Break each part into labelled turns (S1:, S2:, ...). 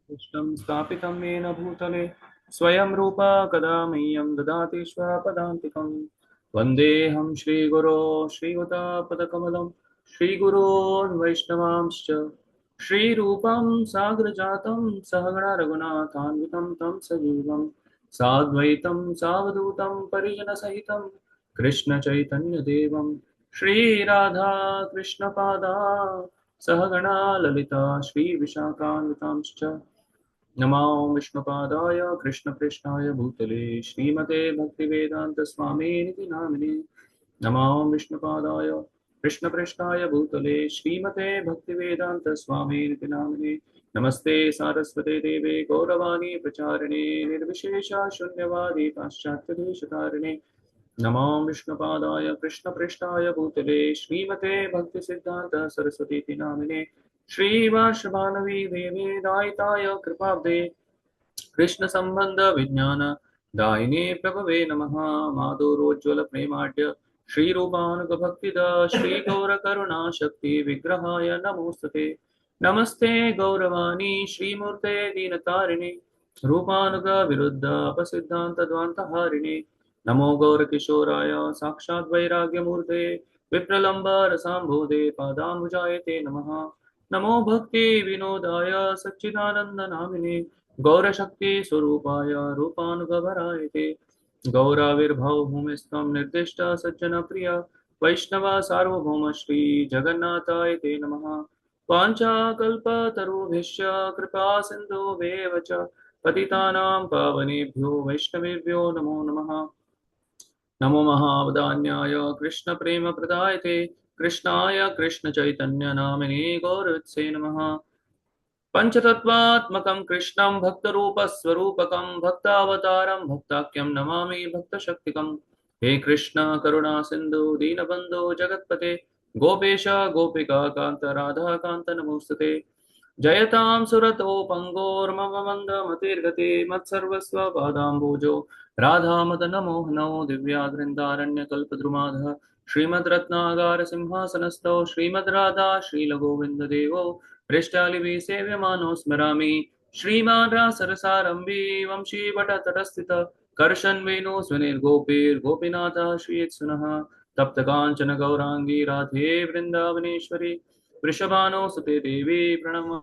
S1: कृष्णं स्थापितं येन भूतले स्वयं रूपा कदा मह्यं ददाति स्वपदान्तिकं वन्देऽहं श्रीगुरो श्रीयुतापदकमलं श्रीगुरोन् वैष्णवांश्च श्रीरूपं साग्रजातं सहगण रघुनाथान्वितं तं सजीवं साद्वैतं सावधूतं परिजनसहितं कृष्णचैतन्यदेवं श्रीराधा कृष्णपादा सहगणा ललिता श्रीविशाखान्वितांश्च नमो विष्णुपादाय कृष्णपृष्ठाय भूतले श्रीमते भक्तिवेदांत स्वामी नामिने नमो विष्णुपादाय कृष्णपृष्ठाय भूतले श्रीमते भक्तिवेदांत स्वामी नामिने नमस्ते सारस्वते देवे गौरवाणी प्रचारिणे निर्विशेष शून्यवादी पाश्चात्यदेशतारिणे नमो विष्णुपादाय कृष्णपृष्ठाय भूतले श्रीमते भक्तिसिद्धान्त सरस्वती नामिने श्रीवार्षभानवी देवी दायिताय कृपाब्दे कृष्ण संबंध विज्ञान दायिने प्रभवे नमः माधुरोज्ज्वल प्रेमाढ्य श्रीरूपानुग भक्तिद श्री गौर करुणा शक्ति विग्रहाय नमोस्तुते नमस्ते गौरवाणी श्रीमूर्ते दीनतारिणे रूपानुग विरुद्ध अपसिद्धांत द्वांतहारिणे नमो गौरकिशोराय साक्षात् वैराग्यमूर्ते विप्रलम्ब रसाम्भोधे पादाम्बुजायते नमः नमो भक्ति विनोदाय सच्चिदानंद नामिने गौरशक्ति स्वरूपाय रूपानुगवराय ते गौराविर्भव भूमिस्त्वं निर्दिष्ट सज्जन प्रिय वैष्णव सार्वभौम श्री जगन्नाथाय ते नमः वाञ्छाकल्पतरुभ्यश्च कृपा सिन्धुभ्येव च पतितानां पावनेभ्यो वैष्णवेभ्यो नमो नमः नमो महावदान्याय कृष्ण प्रेम प्रदायते कृष्णाय कृष्ण चैतन्य नामिने गौरवत्से नमः पंचतत्वात्मकं कृष्णं भक्तरूपस्वरूपकं भक्तावतारं भक्ताख्यं नमामि भक्तशक्तिकं हे कृष्ण करुणा सिन्धु दीनबन्धो जगत्पते गोपेश गोपिका कान्त राधा कान्त नमोस्तुते जयतां सुरतो पङ्गोर्मम मन्दमतिर्गते मत्सर्वस्व पादाम्बोजो राधामदनमोहनौ दिव्यागृन्दारण्यकल्पद्रुमाधः श्रीमद्रत्नागार सिंहासनस्थौ श्रीमद् राधा श्रीलगोविन्ददेवो पृष्ठालिभिः सेव्यमानो स्मरामि श्रीमान् रासरसारम्भी वंशी वटतटस्थित कर्षन् वेणु स्वनिर्गोपीर्गोपीनाथः श्रीयत्सुनः तप्तकाञ्चन गौराङ्गी राधे वृन्दावनेश्वरी वृषभानुसुते देवी प्रणम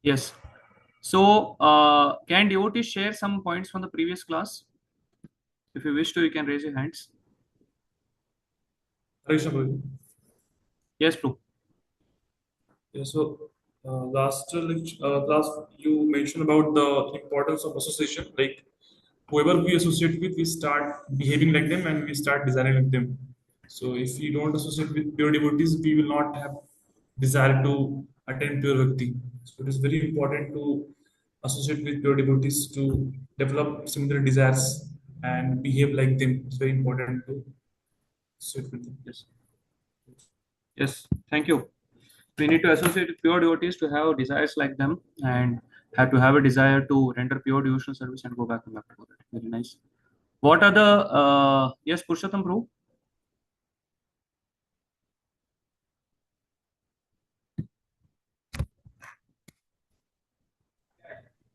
S1: Yes. So, can devotees share some points from the previous class? If you wish to, you can raise your hands.
S2: Krishna Prabhu.
S1: Yes, Prabhu.
S2: Yeah, so last you mentioned about the importance of association. Like whoever we associate with, we start behaving like them and we start desiring like them. So if we don't associate with pure devotees, we will not have desire to attain pure bhakti. So it is very important to associate with pure devotees to develop similar desires and behave like them. It's very important to associate with them.
S1: Yes. Yes. Thank you. We need to associate with pure devotees to have desires like them and have to have a desire to render pure devotional service and go back to Bhaktivedanta. Very nice. What are the yes, Purushottam Prabhu?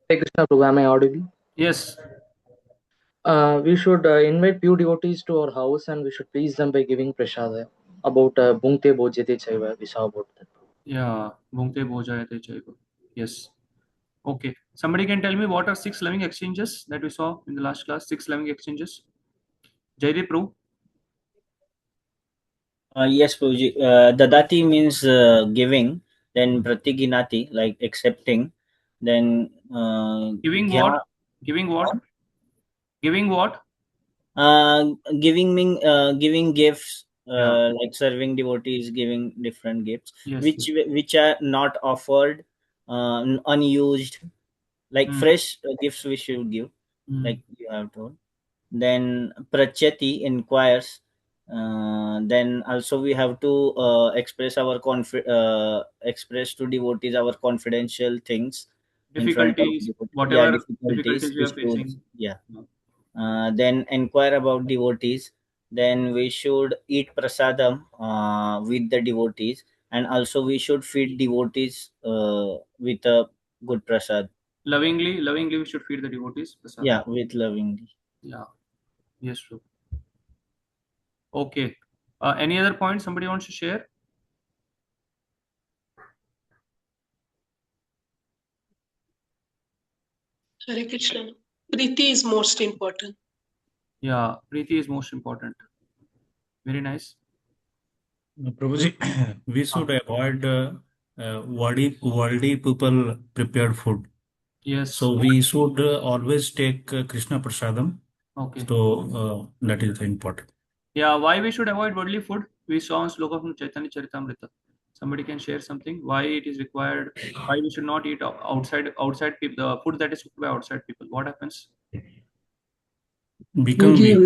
S3: Hey Krishna Prabhu, am I audible?
S1: Yes.
S3: We should invite few devotees to our house and we should please them by giving prasada about Bhungte Bhojyate Chaiva. We saw about that.
S1: Yeah. Bhungte bhojayate chaiva. Yes. Okay. Somebody can tell me what are 6 loving exchanges that we saw in the last class? 6 loving exchanges. Jaideep Prabhu.
S4: Yes, Prabhuji. Dadati means giving, then pratiginati, like accepting, then
S1: Giving
S4: dhya,
S1: what? Giving what? Giving what?
S4: giving mean giving gifts,
S1: Yeah.
S4: like serving devotees, giving different gifts,
S1: Yes.
S4: which are not offered, unused, like
S1: Mm.
S4: fresh gifts we should give,
S1: Mm.
S4: like you have told. Then prachati inquires. Then also we have to express to devotees our confidential things in front of
S1: Difficulties,
S4: devotees. Yeah,
S1: whatever difficulties
S4: difficulties
S1: you
S4: we
S1: are
S4: should,
S1: facing.
S4: yeah.
S1: No.
S4: Then inquire about devotees. Then we should eat prasadam with the devotees, and also we should feed devotees with a good prasad.
S1: Lovingly, we should feed the devotees. Prasadam.
S4: Yeah, with lovingly.
S1: Yeah. Yes, true. Okay. Any other point somebody wants to share?
S5: Hare Krishna. Priti is most important.
S1: Yeah, Preeti is most important. Very nice.
S6: Prabhuji, we should avoid worldly people prepared food.
S1: Yes.
S6: So we should always take Krishna Prasadam.
S1: Okay.
S6: So that is important.
S1: Yeah, why we should avoid worldly food? We saw on sloka from Chaitanya Charitamrita. Somebody can share something. Why it is required? Why we should not eat outside people? The food that is cooked by outside people. What happens?
S6: Become weak.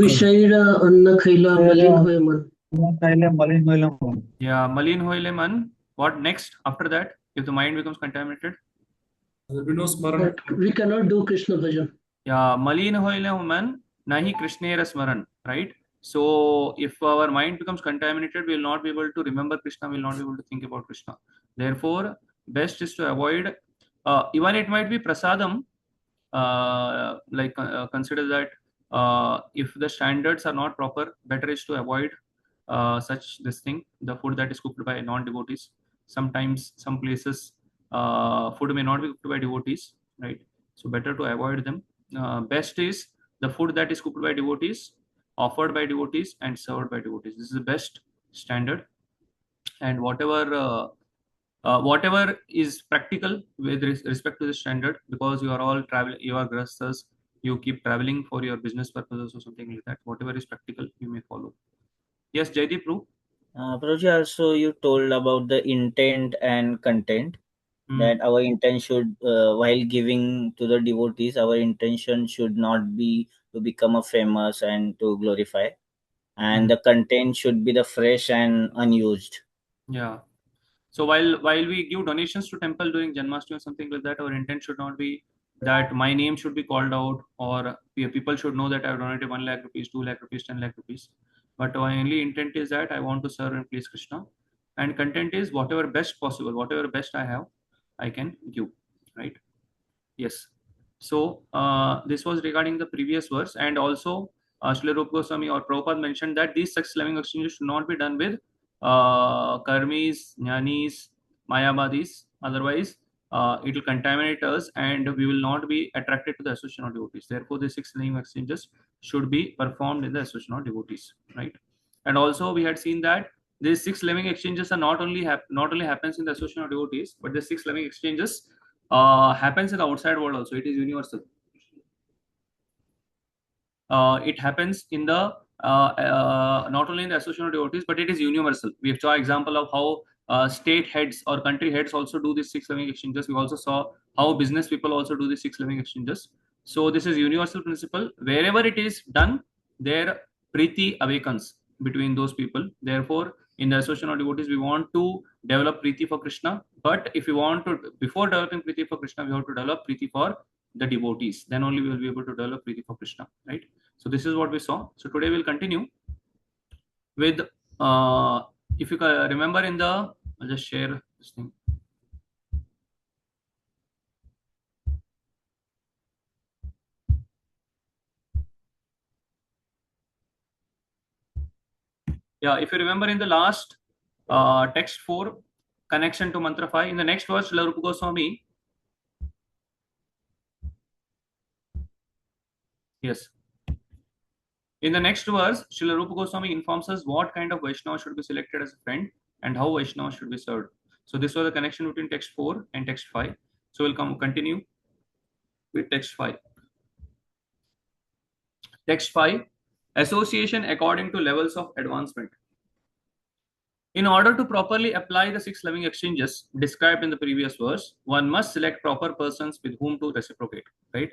S5: अन्न खैला मलिन होय मन.
S1: Yeah, malin hoile man. What next after that? If the mind becomes contaminated?
S2: There will be no smaran.
S5: We cannot do Krishna bhajan.
S1: Yeah, malin hoile man nahi krishnera smaran, right? So if our mind becomes contaminated, we will not be able to remember Krishna, we will not be able to think about Krishna. Therefore, best is to avoid, even it might be prasadam, consider that if the standards are not proper, better is to avoid such this thing, the food that is cooked by non-devotees. Sometimes some places food may not be cooked by devotees, right? So better to avoid them. Best is the food that is cooked by devotees, offered by devotees, and served by devotees. This is the best standard. And whatever is practical with respect to the standard, because you are all travel, you are grastas, you keep traveling for your business purposes or something like that. Whatever is practical, you may follow. Yes, Jaideep, Prabhu.
S4: Prabhuji, also you told about the intent and content, that our intent should, while giving to the devotees, our intention should not be to become a famous and to glorify, and the content should be the fresh and unused.
S1: Yeah. So while we give donations to temple during Janmashtami or something like that, our intent should not be that my name should be called out or people should know that I have donated 1 lakh rupees, 2 lakh rupees, 10 lakh rupees. But my only intent is that I want to serve and please Krishna. And content is whatever best possible, whatever best I have, I can give. Right? Yes. So this was regarding the previous verse, and also Srila Rupa Goswami or Prabhupada mentioned that these sex loving exchanges should not be done with karmis, jnanis, mayavadis. Otherwise, it will contaminate us and we will not be attracted to the association of devotees. Therefore, the 6 living exchanges should be performed in the association of devotees, right? And also we had seen that these 6 living exchanges are not only happens in the association of devotees, but the 6 living exchanges happens in the outside world also. It is universal. It happens in the not only in the association of devotees, but it is universal. We saw example of how state heads or country heads also do these 6 living exchanges. We also saw how business people also do these 6 living exchanges. So this is universal principle. Wherever it is done, their priti awakens between those people. Therefore, in the association of devotees, we want to develop priti for Krishna. But if we want to, before developing priti for Krishna, we have to develop priti for the devotees. Then only we will be able to develop priti for Krishna, right? So this is what we saw. So today we'll continue with, if you remember in the, I'll just share this thing. Yeah, if you remember in the last text 4, connection to mantra 5, in the next verse, Srila Rupa Goswami, yes. In the next verse, Srila Rupa Goswami informs us what kind of Vaishnava should be selected as a friend and how Vaishnava should be served. So this was the connection between text 4 and text 5. So we'll continue with text 5. Text 5, association according to levels of advancement. In order to properly apply the 6 living exchanges described in the previous verse, one must select proper persons with whom to reciprocate, right?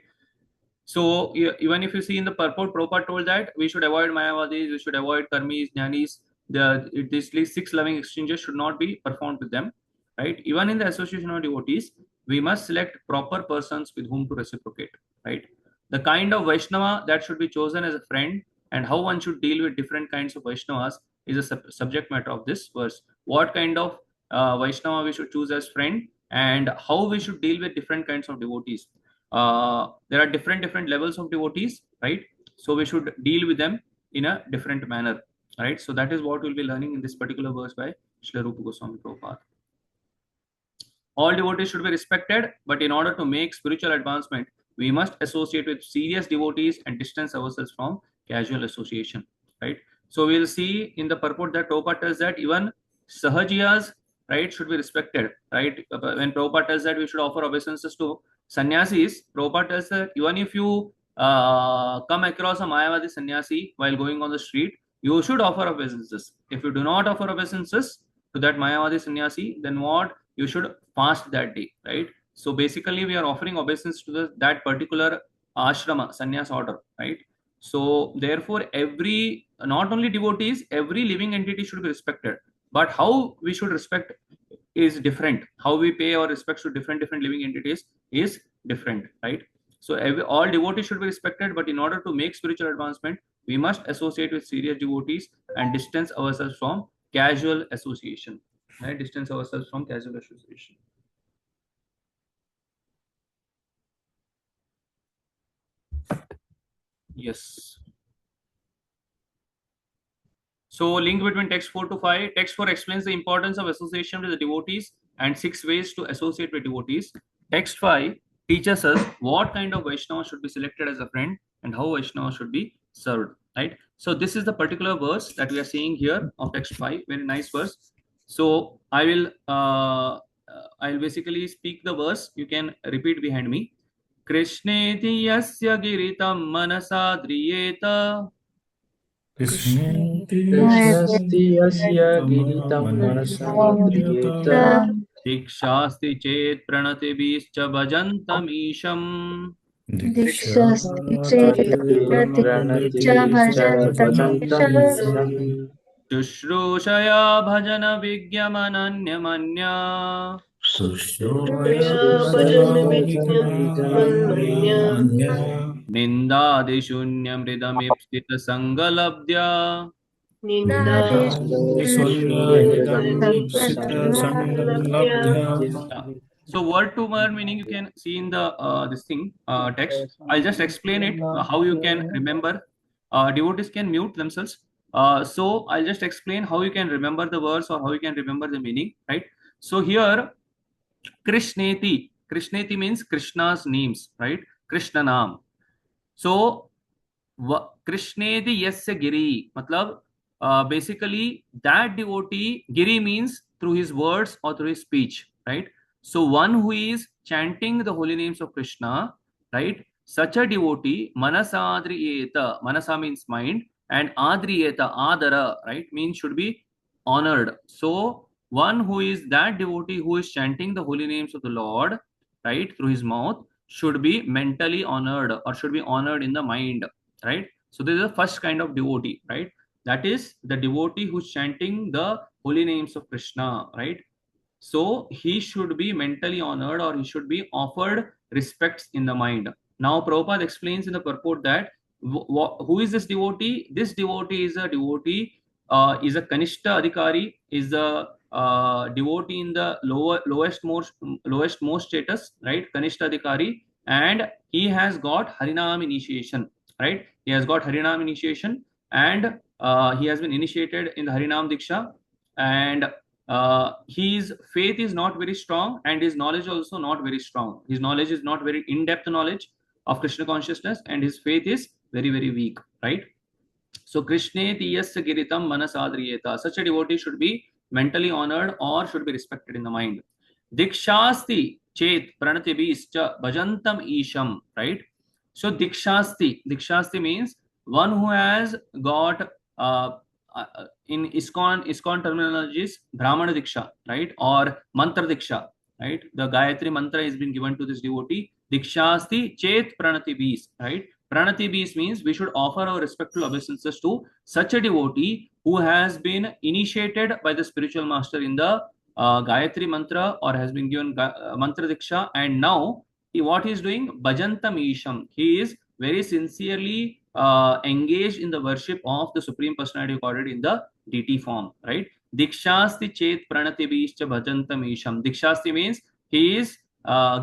S1: So even if you see in the purport, Prabhupada told that we should avoid Mayavadis, we should avoid Karmis, Jnanis. These 6 loving exchanges should not be performed with them, right? Even in the association of devotees, we must select proper persons with whom to reciprocate, right? The kind of Vaishnava that should be chosen as a friend and how one should deal with different kinds of Vaishnavas is a subject matter of this verse. What kind of Vaishnava we should choose as friend and how we should deal with different kinds of devotees. There are different levels of devotees, right? So we should deal with them in a different manner, right? So that is what we'll be learning in this particular verse by Srila Rupa Goswami Prabhupada. All devotees should be respected, but in order to make spiritual advancement, we must associate with serious devotees and distance ourselves from casual association, right? So we'll see in the purport that Prabhupada tells that even Sahajiyas, right, should be respected, right? When Prabhupada tells that we should offer obeisances to sannyasis, Prabhupada tells that even if you come across a Mayavadi sannyasi while going on the street, you should offer obeisances. If you do not offer obeisances to that Mayavadi sannyasi, then what? You should fast that day, right? So basically, we are offering obeisance to that particular ashrama, sannyas order, right? So therefore, not only devotees, every living entity should be respected. But how we should respect is different. How we pay our respects to different living entities is different, right? So all devotees should be respected, but in order to make spiritual advancement, we must associate with serious devotees and distance ourselves from casual association. Right? Distance ourselves from casual association. Yes. So link between text 4 to 5. Text 4 explains the importance of association with the devotees and 6 ways to associate with devotees. Text 5 teaches us what kind of Vaishnava should be selected as a friend and how Vaishnava should be served. Right. So this is the particular verse that we are seeing here of text 5. Very nice verse. So I'll basically speak the verse. You can repeat behind me. Krishneti yasya giritam manasa driyeta.
S6: Krishneti
S3: Krishnasti yasya giritam manasadriyeta.
S1: Dikshasti chet pranatibhischa bhajantamisham.
S3: Pranatibhischa
S1: Shushrooshaya bhajana vigyamananyamanya. Nindadishunyamridamipsita sangalabdya. So word to word meaning you can see in the this thing text. I'll just explain it how you can remember. Devotees can mute themselves. So I'll just explain how you can remember the words or how you can remember the meaning. Right. So here Krishneti. Krishneti means Krishna's names, right? Krishna Naam. So Krishneti Yasya Giri, matlab basically that devotee, Giri means through his words or through his speech, right? So one who is chanting the holy names of Krishna, right? Such a devotee, Manasadriyeta, Manasa means mind, and Adriyeta, Adara, right? Means should be honored. So one who is that devotee who is chanting the holy names of the Lord, right, through his mouth, should be mentally honored or should be honored in the mind, right? So this is the first kind of devotee, right? That is the devotee who's chanting the holy names of Krishna, right? So he should be mentally honored or he should be offered respects in the mind. Now Prabhupada explains in the purport that who is this devotee? This devotee is a devotee, is a Kanishta Adhikari, is a devotee in the lowest most status, right? Kanishta Adhikari, and he has got Harinam initiation, right? He has got Harinam initiation, and he has been initiated in the Harinam Diksha, and his faith is not very strong and his knowledge also not very strong. His knowledge is not very in-depth knowledge of Krishna consciousness, and his faith is very, very weak, right? So Krishne Tiyasya Giritam Manasadriyeta. Such a devotee should be mentally honored or should be respected in the mind. Dikshasti Chet Pranatibhischa Bhajantam Isham, right? So Dikshasti means one who has got in ISKCON terminologies, Brahmana Diksha, right? Or Mantra Diksha, right? The Gayatri mantra has been given to this devotee. Dikshasti Chet Pranatibhis, right? Pranatibhis means we should offer our respectful obeisances to such a devotee who has been initiated by the spiritual master in the Gayatri mantra or has been given mantra Diksha, and now what he is doing? Bhajantam Isham. He is very sincerely engaged in the worship of the Supreme Personality of Godhead in the DT form, right? Dikshasti Chet Pranatibhischa Bhajantam Isham. Dikshasti means he is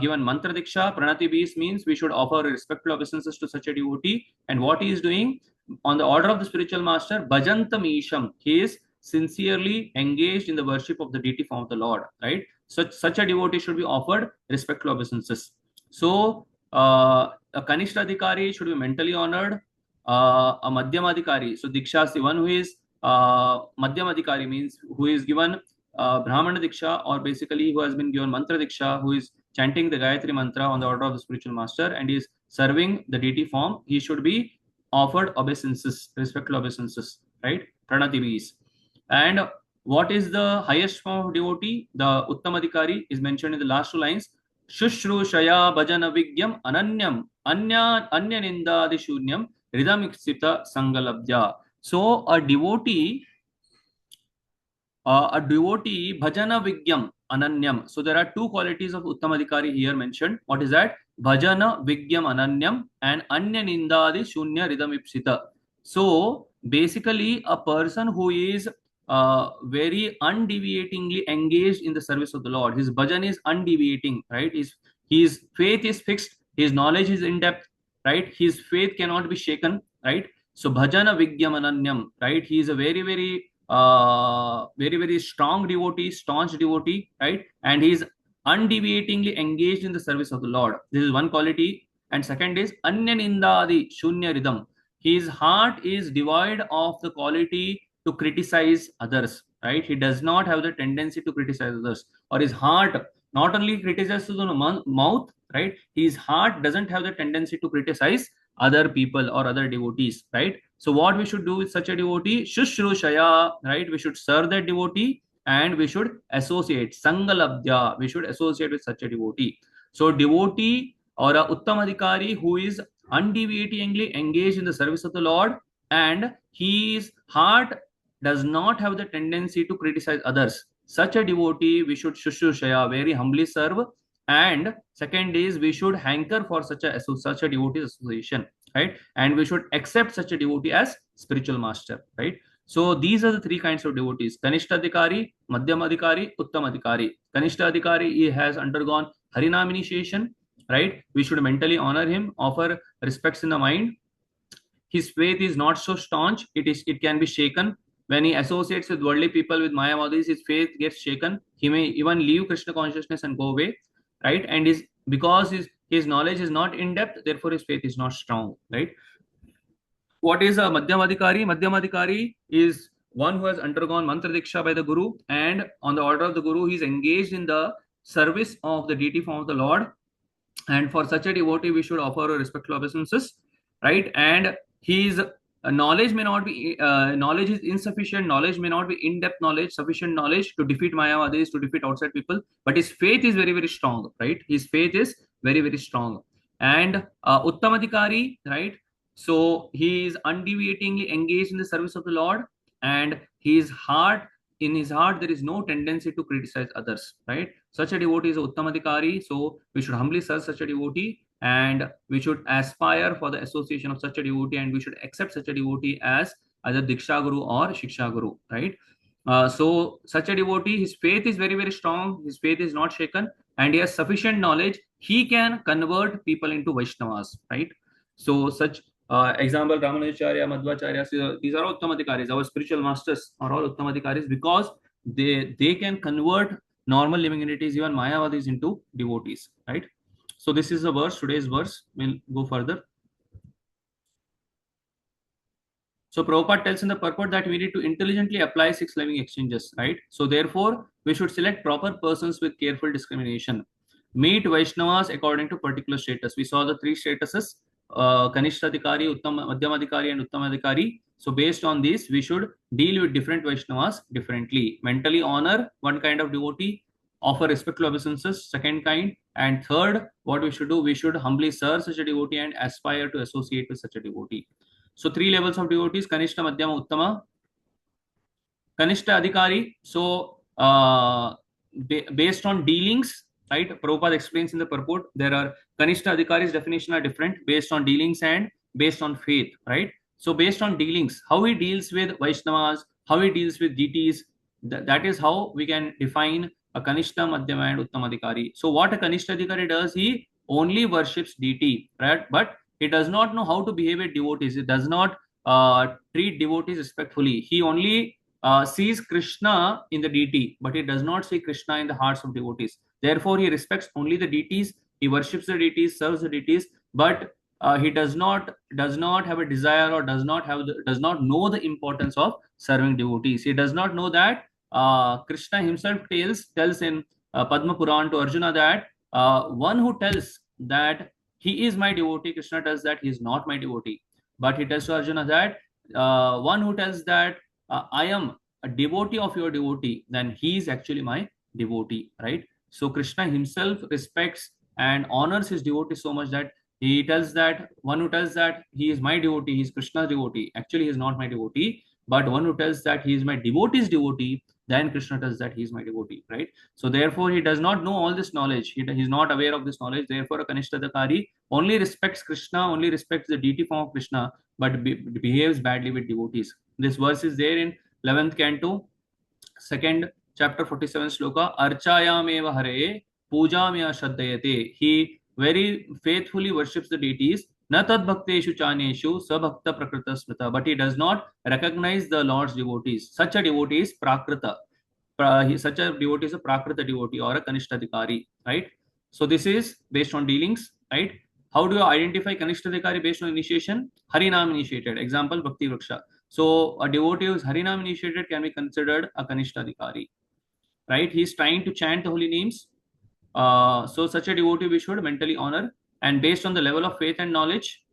S1: given mantra diksha. Pranatibhis means we should offer respectful obeisances to such a devotee, and what he is doing on the order of the spiritual master, Bhajantam Isham. He is sincerely engaged in the worship of the deity form of the Lord, right? Such a devotee should be offered respectful obeisances. So a Kanishta Adhikari should be mentally honored. A Madhyama Adhikari, so Diksha, the one who is Madhyama Adhikari means who is given Brahmana Diksha, or basically who has been given Mantra Diksha, who is chanting the Gayatri mantra on the order of the spiritual master and is serving the deity form. He should be offered obeisances, respectful obeisances, right? Pranatibhis. And what is the highest form of devotee? The Uttamadhikari is mentioned in the last two lines. Shushrushaya bhajana vigyam ananyam anya nindadi shunyam ridamiksita sangalabdya. So a devotee bhajana vigyam ananyam. So there are two qualities of Uttamadhikari here mentioned. What is that? Bhajana vigyam ananyam and anya nindadi shunya ridamipsita. So basically a person who is very undeviatingly engaged in the service of the Lord. His bhajan is undeviating, right? His faith is fixed, his knowledge is in depth, right? His faith cannot be shaken, right? So bhajana vigyam ananyam, right? He is a very, very strong devotee, staunch devotee, right? And he is undeviatingly engaged in the service of the Lord. This is one quality. And second is anya nindadi shunya ridam. His heart is devoid of the quality to criticize others, right? He does not have the tendency to criticize others, or his heart not only criticizes to the mouth, right? His heart doesn't have the tendency to criticize other people or other devotees, right? So what we should do with such a devotee? Shushrushaya, right? We should serve that devotee and we should associate. Sangalabdya, we should associate with such a devotee. So devotee or a Uttamadhikari who is undeviatingly engaged in the service of the Lord and his heart does not have the tendency to criticize others. Such a devotee we should Shushrushaya, very humbly serve. And second is we should hanker for such a devotee's association, right? And we should accept such a devotee as spiritual master, right? So these are the three kinds of devotees: Kanishta Adhikari, Madhyama Adhikari, Uttama Adhikari. Kanishta Adhikari, he has undergone Harinam initiation, right? We should mentally honor him, offer respects in the mind. His faith is not so staunch; it can be shaken, when he associates with worldly people, with Mayavadis, his faith gets shaken. He may even leave Krishna consciousness and go away, right? And because his knowledge is not in depth, therefore his faith is not strong, right? What is a Madhyamadikari? Madhyamadikari is one who has undergone mantra diksha by the Guru, and on the order of the Guru, he is engaged in the service of the deity form of the Lord. And for such a devotee, we should offer respectful obeisances, right? And his knowledge may not be knowledge is insufficient. Knowledge may not be in-depth knowledge, sufficient knowledge to defeat Mayavadis, to defeat outside people. But his faith is very, very strong, right? His faith is very, very strong. And Uttamadikari, right? So he is undeviatingly engaged in the service of the Lord, and in his heart, there is no tendency to criticize others, right? Such a devotee is Uttamadikari. So we should humbly serve such a devotee, and we should aspire for the association of such a devotee, and we should accept such a devotee as either Diksha Guru or Shiksha Guru, right? So such a devotee, his faith is very, very strong. His faith is not shaken, and he has sufficient knowledge. He can convert people into Vaishnavas, right? So such example, Ramanujacharya, Madhvacharya, these are all Uttamadikaris. Our spiritual masters are all Uttamadikaris because they can convert normal living entities, even Mayavadis, into devotees, right? So this is the verse, today's verse. We'll go further. So Prabhupada tells in the purport that we need to intelligently apply 6 living exchanges, right? So therefore, we should select proper persons with careful discrimination. Meet Vaishnavas according to particular status. We saw the 3 statuses, Kanishtadikari, Madhyamadikari, and Uttamadikari. So based on this, we should deal with different Vaishnavas differently. Mentally honor one kind of devotee, offer respectful obeisances, second kind, and third, what we should do, we should humbly serve such a devotee and aspire to associate with such a devotee. So 3 levels of devotees: Kanishta, Madhyama, Uttama. Kanishta Adhikari. So based on dealings, right? Prabhupada explains in the purport, there are Kanishta Adhikari's definition are different based on dealings and based on faith, right? So based on dealings, how he deals with Vaishnavas, how he deals with deities, that is how we can define a Kanishta, Madhyama, and Uttamadikari. So what a Kanishta Adhikari does, he only worships deity, right? But he does not know how to behave with devotees. He does not treat devotees respectfully. He only sees Krishna in the deity, but he does not see Krishna in the hearts of devotees. Therefore, he respects only the deities. He worships the deities, serves the deities, but he does not have a desire or does not know the importance of serving devotees. He does not know that Krishna himself tells in Padma Puran to Arjuna that one who tells that he is my devotee, Krishna tells that he is not my devotee. But he tells to Arjuna that one who tells that I am a devotee of your devotee, then he is actually my devotee, right? So Krishna himself respects and honors his devotee so much that he tells that one who tells that he is my devotee, he is Krishna's devotee, actually he is not my devotee. But one who tells that he is my devotee's devotee, then Krishna tells that he is my devotee, right? So therefore, he does not know all this knowledge. He is not aware of this knowledge. Therefore, a Kanishtadakari only respects Krishna, only respects the deity form of Krishna, but behaves badly with devotees. This verse is there in 11th canto, 2nd chapter, 47th sloka. Archayameva hare pujamya shraddayate. He very faithfully worships the deities. Na tad bhakteshu chaneshu sabhakta prakrita smrita. But he does not recognize the Lord's devotees. Such a devotee is prakrita. Such a devotee is a prakrita devotee or a Kanishtadikari, right? So this is based on dealings, right? How do you identify Kanishtadikari based on initiation? Harinam initiated. Example, Bhakti Vriksha. So a devotee who is Harinam initiated can be considered a Kanishtadikari, right? He is trying to chant the holy names. So such a devotee we should mentally honor, and based on the level of faith and knowledge,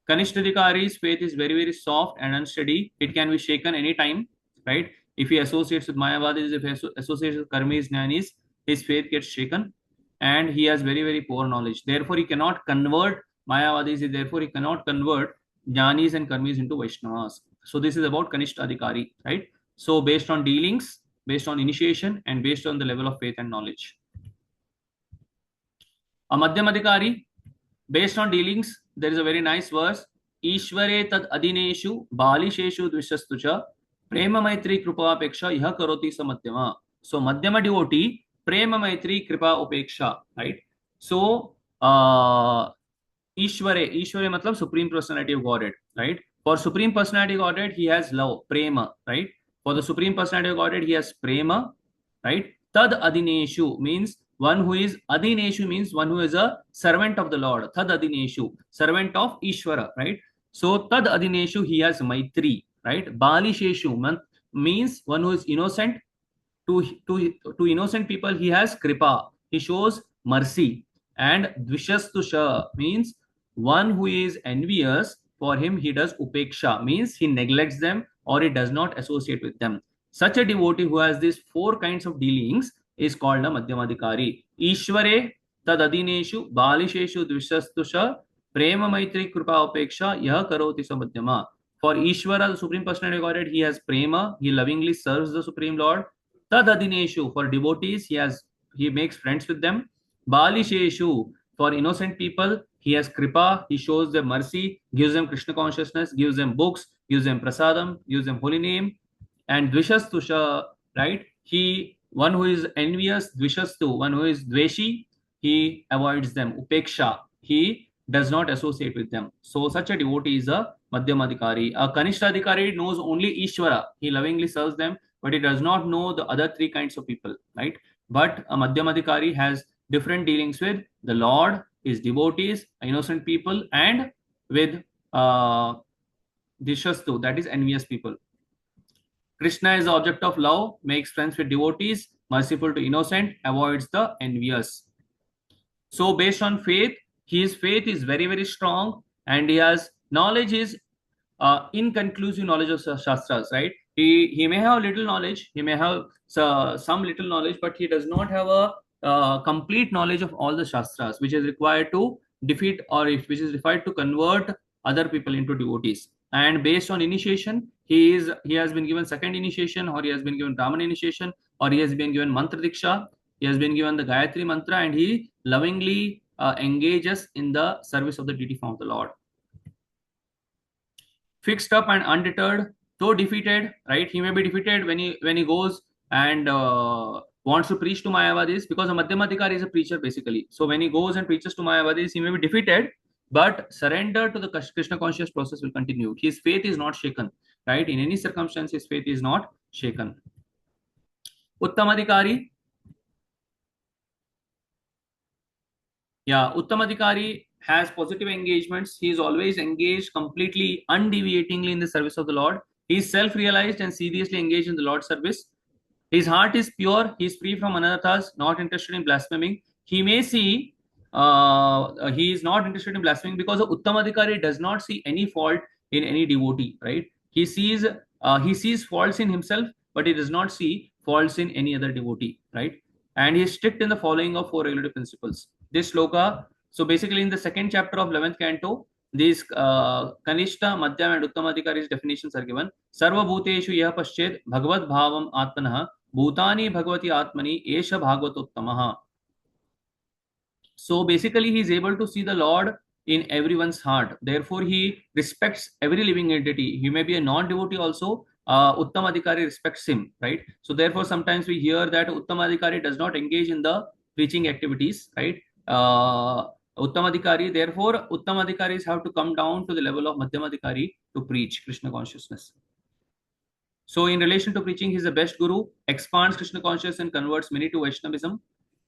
S1: Kanishtadikari's faith is very, very soft and unsteady. It can be shaken anytime, right? If he associates with Mayavadis, if he associates with Karmis, Jnanis, his faith gets shaken, and he has very, very poor knowledge. Therefore, he cannot convert Mayavadis. Therefore, he cannot convert Jnanis and Karmis into Vaishnavas. So this is about Kanishtadikari, right? So based on dealings, based on initiation, and based on the level of faith and knowledge. A Madhyamadikari, based on dealings, there is a very nice verse. Ishvare tad adineshu balisheshu dvishastucha prema maitri kripa upeksha iha karoti sa madhyama. So Madhyama devotee, prema maitri kripa upeksha, right? So Ishvare matlab Supreme Personality of Godhead, right? For Supreme Personality of Godhead, he has love, prema, right? For the Supreme Personality of Godhead, he has prema, right? Tad adineshu means one who is adineshu means one who is a servant of the Lord. Tad adineshu, servant of Ishvara, right? So tad adineshu he has maitri, right? Balisheshu means one who is innocent. To innocent people he has kripa, he shows mercy. And dvishastusha means one who is envious, for him he does upeksha, means he neglects them or he does not associate with them. Such a devotee who has these four kinds of dealings is called a madhyamadikari. Ishvare tadadineshu balisheshu dvishastusha prema maitri kripa upeksha yah karoti sa madhyama. For Ishvara, the Supreme Personality of Godhead, he has prema, he lovingly serves the Supreme Lord. Tadadineshu, for devotees, he makes friends with them. Balisheshu, for innocent people, he has kripa, he shows them mercy, gives them Krishna consciousness, gives them books, gives them prasadam, gives them holy name. And dvishastusha, right? One who is envious, dvishastu, one who is dveshi, he avoids them. Upeksha, he does not associate with them. So such a devotee is a madhyamadikari. A kanishtadikari knows only Ishvara. He lovingly serves them, but he does not know the other three kinds of people, right? But a madhyamadikari has different dealings with the Lord, his devotees, innocent people, and with dishastu, that is envious people. Krishna is the object of love, makes friends with devotees, merciful to innocent, avoids the envious. So based on faith, his faith is very, very strong, and he has knowledge is inconclusive knowledge of Shastras, right? He may have little knowledge, he may have some little knowledge, but he does not have a complete knowledge of all the Shastras, which is required to defeat or which is required to convert other people into devotees. And based on initiation, he has been given second initiation, or he has been given Brahman initiation, or he has been given Mantra Diksha, he has been given the Gayatri Mantra, and he lovingly engages in the service of the deity form of the Lord. Fixed up and undeterred, though defeated, right? He may be defeated when he goes and wants to preach to Mayavadis, because a Madhyamadikari is a preacher basically. So when he goes and preaches to Mayavadis, he may be defeated, but surrender to the Krishna conscious process will continue. His faith is not shaken, right? In any circumstance, his faith is not shaken. Uttamadikari. Yeah, Uttamadikari has positive engagements. He is always engaged completely, undeviatingly in the service of the Lord. He is self-realized and seriously engaged in the Lord's service. His heart is pure. He is free from anarthas, not interested in blaspheming. He may see, he is not interested in blaspheming because the Uttamadikari does not see any fault in any devotee, right? He sees faults in himself, but he does not see faults in any other devotee, right? And he is strict in the following of four regulative principles. This sloka, so basically in the second chapter of 11th canto, these Kanishta, Madhyam and Uttamadikari's definitions are given. Sarva bhuteshu yah paschet bhagavad bhavam atmanah bhutani bhagavati atmani esha bhagavatottamaha. So basically he is able to see the Lord in everyone's heart. Therefore he respects every living entity. He may be a non-devotee also. Uttamadikari respects him, right? So therefore sometimes we hear that Uttamadikari does not engage in the preaching activities, right? Uttamadikari, therefore Uttamadikaris have to come down to the level of Madhyamadikari to preach Krishna consciousness. So in relation to preaching, he is the best guru, expands Krishna consciousness and converts many to Vaishnavism.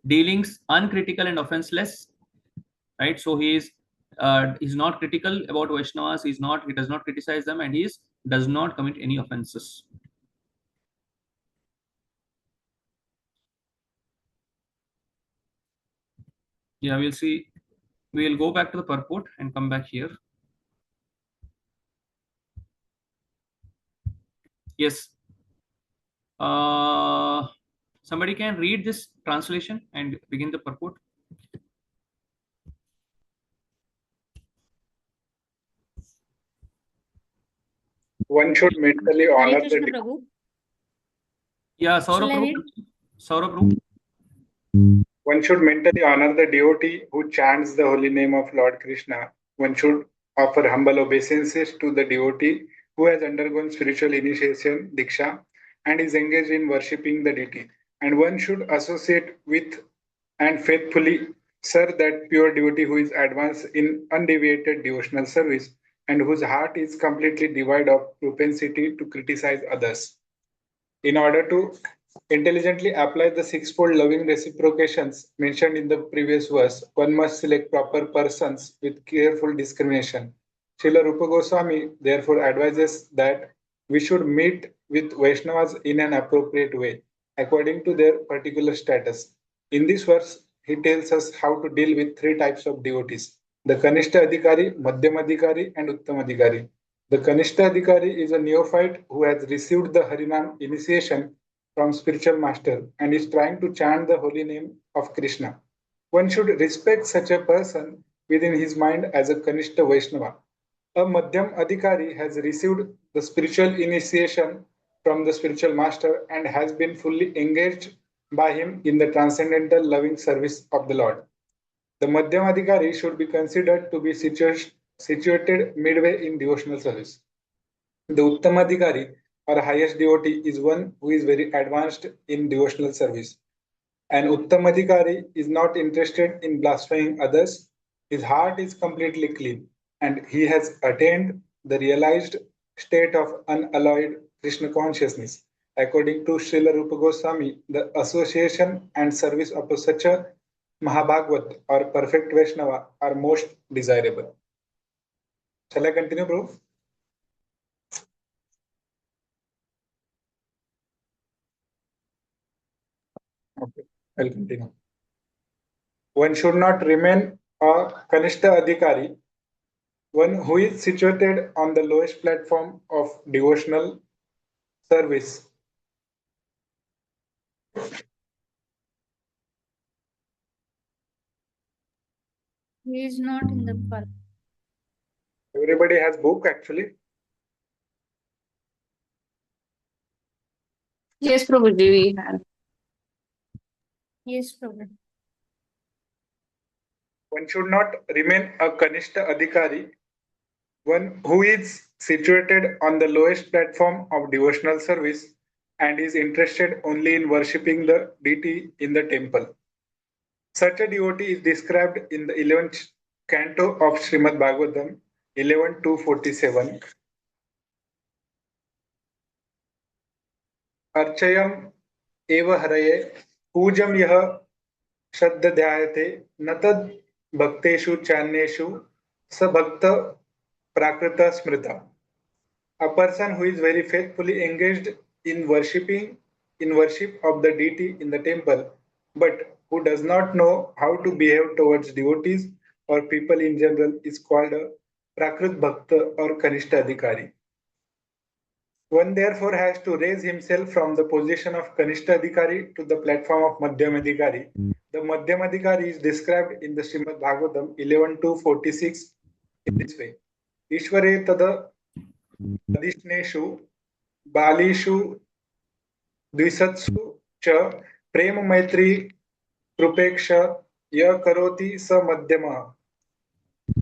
S1: Dealings uncritical and offenseless, right? So he's not critical about Vaishnavas. He does not criticize them, and he does not commit any offenses. Yeah, we'll see. We'll go back to the purport and come back here. Yes. Somebody can read this translation and begin the purport.
S7: One should mentally honor
S8: Hare Krishna
S7: the
S8: Prabhu.
S1: Yeah, Saurabh
S8: Shall I
S1: Prabhu.
S8: read?
S1: Saurabh Prabhu.
S7: One should mentally honor the devotee who chants the holy name of Lord Krishna. One should offer humble obeisances to the devotee who has undergone spiritual initiation, Diksha, and is engaged in worshipping the deity. And one should associate with and faithfully serve that pure devotee who is advanced in undeviated devotional service and whose heart is completely devoid of propensity to criticize others. In order to intelligently apply the sixfold loving reciprocations mentioned in the previous verse, one must select proper persons with careful discrimination. Srila Rupa Goswami therefore advises that we should meet with Vaishnavas in an appropriate way, according to their particular status. In this verse, he tells us how to deal with three types of devotees: the Kanishta Adhikari, Madhyam Adhikari, and Uttam Adhikari. The Kanishta Adhikari is a neophyte who has received the Harinam initiation from spiritual master and is trying to chant the holy name of Krishna. One should respect such a person within his mind as a Kanishta Vaishnava. A Madhyam Adhikari has received the spiritual initiation from the spiritual master and has been fully engaged by him in the transcendental loving service of the Lord. The Madhyam Adhikari should be considered to be situated midway in devotional service. The Uttam Adhikari or highest devotee is one who is very advanced in devotional service. An Uttam Adhikari is not interested in blaspheming others. His heart is completely clean and he has attained the realized state of unalloyed Krishna consciousness. According to Srila Rupa Goswami, the association and service of such a Mahabhagavad or perfect Vaishnava are most desirable. Shall I continue, bro? Okay, I'll continue. One should not remain a Kanishta Adhikari, one who is situated on the lowest platform of devotional service.
S8: He is not in the call.
S7: Everybody has book actually.
S5: Yes, Prabhuji, we have.
S8: Yes, Prabhu.
S7: One should not remain a Kanishta Adhikari, one who is situated on the lowest platform of devotional service and is interested only in worshipping the deity in the temple. Such a devotee is described in the 11th canto of Srimad Bhagavatam, 11:247. Archayam eva haraye पूजम यह श्रद्धा ध्यायते न तद भक्तेषु चान्येषु स भक्त प्राकृत स्मृता. A person who is very faithfully engaged in worship of the deity in the temple, but who does not know how to behave towards devotees or people in general, is called a Prakrit Bhakta or Kanishta Adhikari. One therefore has to raise himself from the position of Kanishta Adhikari to the platform of Madhyam Adhikari. The Madhyam Adhikari is described in the Srimad Bhagavatam 11:246 in this way. Ishvare tada adishneshu balishu dvisatsu cha prema maitri krupeksha ya karoti sa madhyama.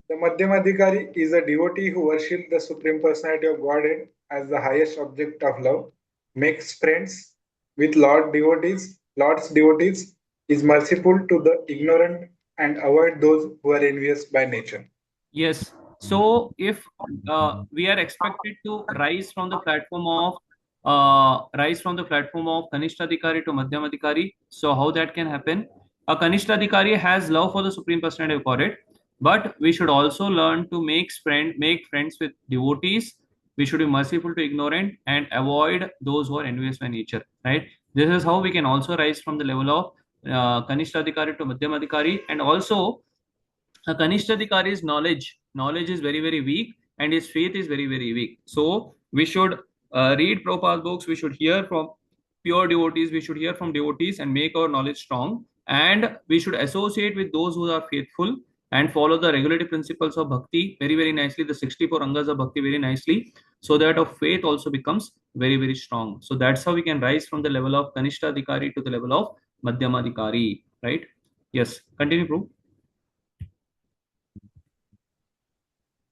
S7: The Madhyam Adhikari is a devotee who worships the Supreme Personality of Godhead as the highest object of love, makes friends with Lord's devotees, is merciful to the ignorant, and avoid those who are envious by nature.
S1: Yes. So if we are expected to rise from the platform of Kanishta Adhikari to Madhyam Adhikari, so how that can happen? A Kanishta Adhikari has love for the Supreme Personality of Godhead, but we should also learn to make friends with devotees. We should be merciful to ignorant and avoid those who are envious by nature. Right? This is how we can also rise from the level of Kanishta Adhikari to Madhyam Adhikari, and also a Kanishta Adhikari's knowledge is very, very weak, and his faith is very, very weak. So we should read Prabhupada's books, we should hear from pure devotees, we should hear from devotees and make our knowledge strong. And we should associate with those who are faithful and follow the regulative principles of bhakti very, very nicely, the 64 angas of bhakti very nicely, so that our faith also becomes very, very strong. So that's how we can rise from the level of Kanishta Adhikari to the level of Madhyama Adhikari, right? Yes, continue, Prabhu.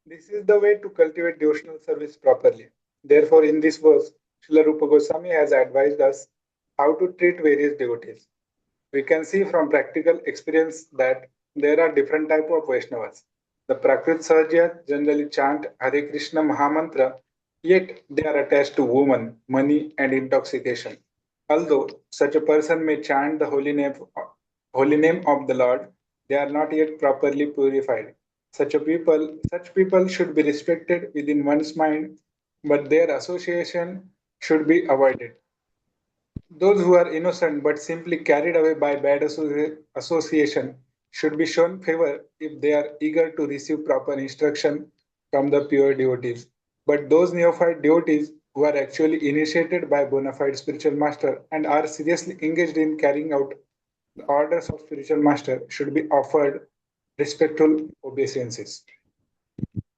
S7: This is the way to cultivate devotional service properly. Therefore, in this verse, Srila Rupa Goswami has advised us how to treat various devotees. We can see from practical experience that there are different types of Vaishnavas. The Prakrit Sahajya generally chant Hare Krishna Mahamantra Yet they are attached to woman, money, and intoxication. Although such a person may chant the holy name of the Lord, they are not yet properly purified. Such people should be respected within one's mind, but their association should be avoided. Those who are innocent but simply carried away by bad association should be shown favor if they are eager to receive proper instruction from the pure devotees. But those neophyte devotees who are actually initiated by bona fide spiritual master and are seriously engaged in carrying out the orders of spiritual master should be offered respectful obeisances.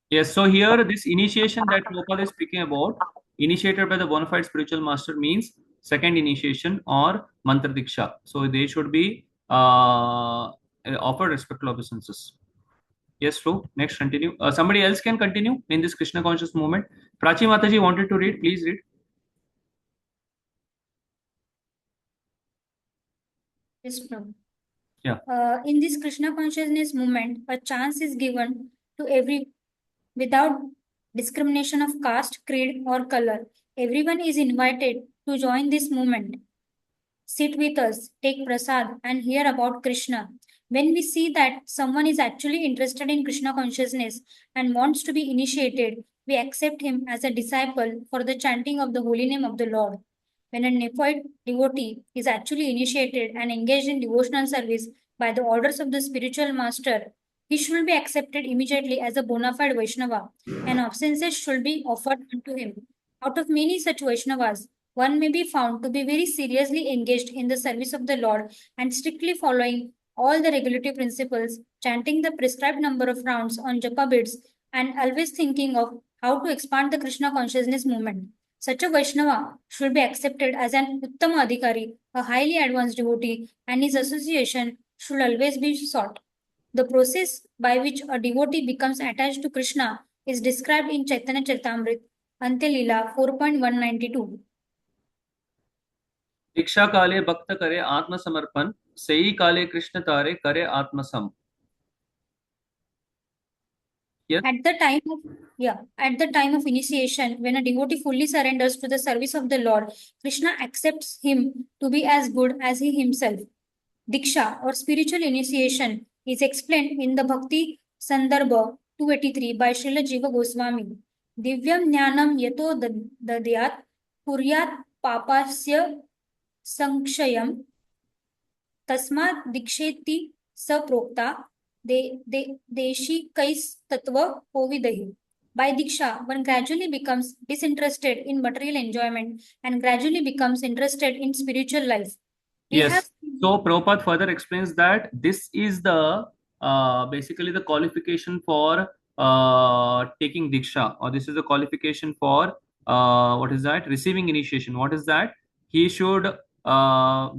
S1: Yes, so here this initiation that Prabhupada is speaking about, initiated by the bona fide spiritual master, means second initiation or mantra diksha. So they should be offered respectful obeisances. Yes, true. Next, continue. Somebody else can continue in this Krishna conscious movement. Prachi Mataji wanted to read. Please read.
S8: Yes, Prabhu.
S1: Yeah.
S8: In this Krishna consciousness movement, a chance is given to every without discrimination of caste, creed, or color. Everyone is invited to join this movement. Sit with us, take prasad, and hear about Krishna. When we see that someone is actually interested in Krishna consciousness and wants to be initiated, we accept him as a disciple for the chanting of the holy name of the Lord. When a neophyte devotee is actually initiated and engaged in devotional service by the orders of the spiritual master, he should be accepted immediately as a bona fide Vaishnava, and obeisances should be offered unto him. Out of many such Vaishnavas, one may be found to be very seriously engaged in the service of the Lord and strictly following all the regulatory principles, chanting the prescribed number of rounds on japa beads, and always thinking of how to expand the Krishna consciousness movement. Such a Vaishnava should be accepted as an Uttama Adhikari, a highly advanced devotee, and his association should always be sought. The process by which a devotee becomes attached to Krishna is described in Chaitanya Charitamrita, Antya-lila 4.192.
S1: दीक्षा काले भक्त करे आत्म समर्पण, सही काले कृष्ण तारे करे आत्मसम. Yes.
S8: At the time of initiation, when a devotee fully surrenders to the service of the Lord, Krishna accepts him to be as good as he himself. Diksha or spiritual initiation is explained in the Bhakti Sandarbha 283 by Srila Jiva Goswami. Divyam Jnanam Yato Dadyat Puryat Papasya Sankshayam Tasmat Diksheti Saprokta Deshi Kais Tattva Povidahi. By Diksha, one gradually becomes disinterested in material enjoyment and gradually becomes interested in spiritual life.
S1: Yes. So Prabhupada further explains that this is the basically the qualification for taking Diksha, or this is the qualification for what is that? Receiving initiation. What is that? He should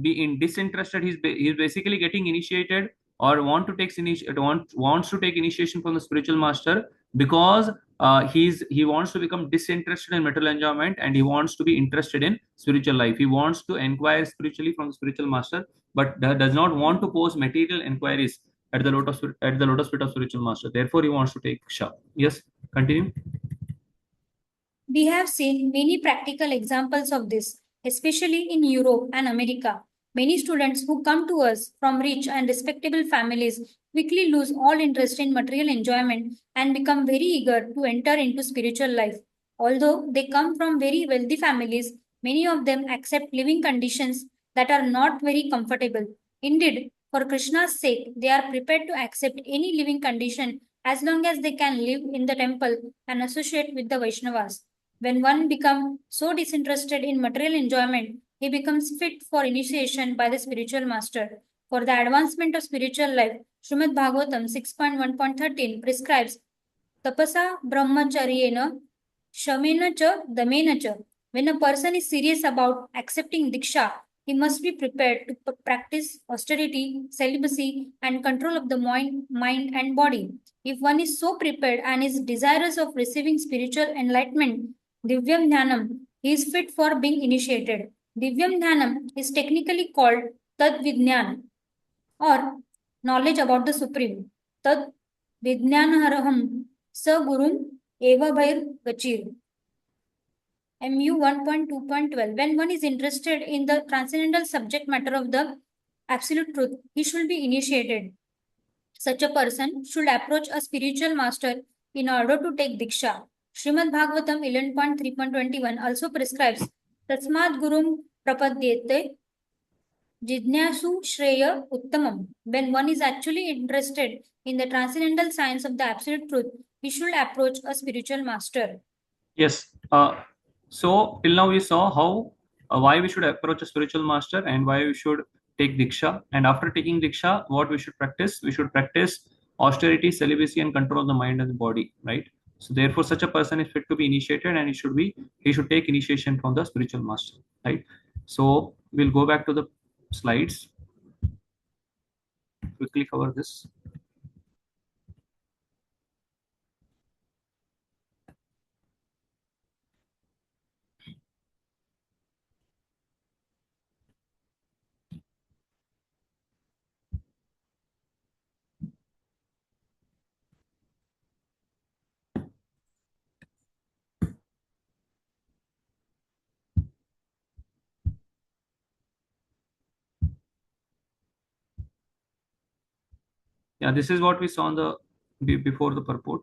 S1: be in disinterested. He's basically getting initiated or wants to take initiation from the spiritual master because he wants to become disinterested in material enjoyment and he wants to be interested in spiritual life. He wants to inquire spiritually from the spiritual master, but does not want to pose material inquiries at the lotus feet of spiritual master. Therefore, he wants to take Diksha. Yes, continue.
S8: We have seen many practical examples of this, especially in Europe and America. Many students who come to us from rich and respectable families quickly lose all interest in material enjoyment and become very eager to enter into spiritual life. Although they come from very wealthy families, many of them accept living conditions that are not very comfortable. Indeed, for Krishna's sake, they are prepared to accept any living condition as long as they can live in the temple and associate with the Vaishnavas. When one becomes so disinterested in material enjoyment, he becomes fit for initiation by the spiritual master. For the advancement of spiritual life, Srimad Bhagavatam 6.1.13 prescribes Tapasa Brahmacharyena Shamena cha Damena cha. When a person is serious about accepting Diksha, he must be prepared to practice austerity, celibacy, and control of the mind and body. If one is so prepared and is desirous of receiving spiritual enlightenment, Divyam Dhanam, he is fit for being initiated. Divyam Dhanam is technically called Tad Vidnyan or knowledge about the Supreme. Tad Vidnyanharaham Sa Gurun Eva Bhair Gachir. MU 1.2.12. When one is interested in the transcendental subject matter of the absolute truth, he should be initiated. Such a person should approach a spiritual master in order to take Diksha. Srimad Bhagavatam 11.3.21 also prescribes Tasmad Gurum Prapadyete Jidnyasu Shreya Uttamam. When one is actually interested in the transcendental science of the absolute truth, he should approach a spiritual master.
S1: Yes. So till now we saw how why we should approach a spiritual master and why we should take Diksha. And after taking Diksha, what we should practice? We should practice austerity, celibacy, and control of the mind and the body, right? So therefore, such a person is fit to be initiated, and he should take initiation from the spiritual master, right? So we'll go back to the slides. Quickly cover this. Yeah, this is what we saw on the before the purport.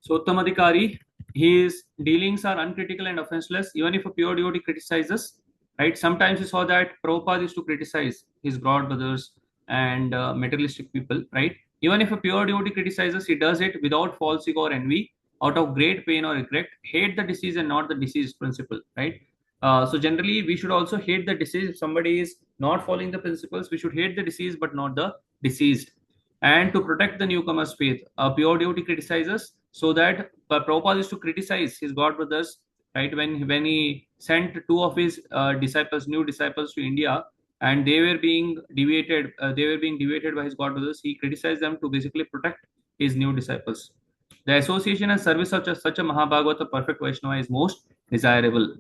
S1: So Uttamadhikari, his dealings are uncritical and offenseless, even if a pure devotee criticizes, right? Sometimes we saw that Prabhupada used to criticize his god brothers and materialistic people, right? Even if a pure devotee criticizes, he does it without false ego or envy, out of great pain or regret. Hate the disease and not the diseased principle, right? So generally, we should also hate the disease. If somebody is not following the principles, we should hate the disease but not the deceased. And to protect the newcomer's faith, a pure devotee criticizes, so that Prabhupada used to criticize his god brothers, right? When he sent two of his new disciples to India, and they were being deviated by his god brothers, he criticized them to basically protect his new disciples. The association and service of such a Mahabhagavata perfect Vaishnava is most desirable.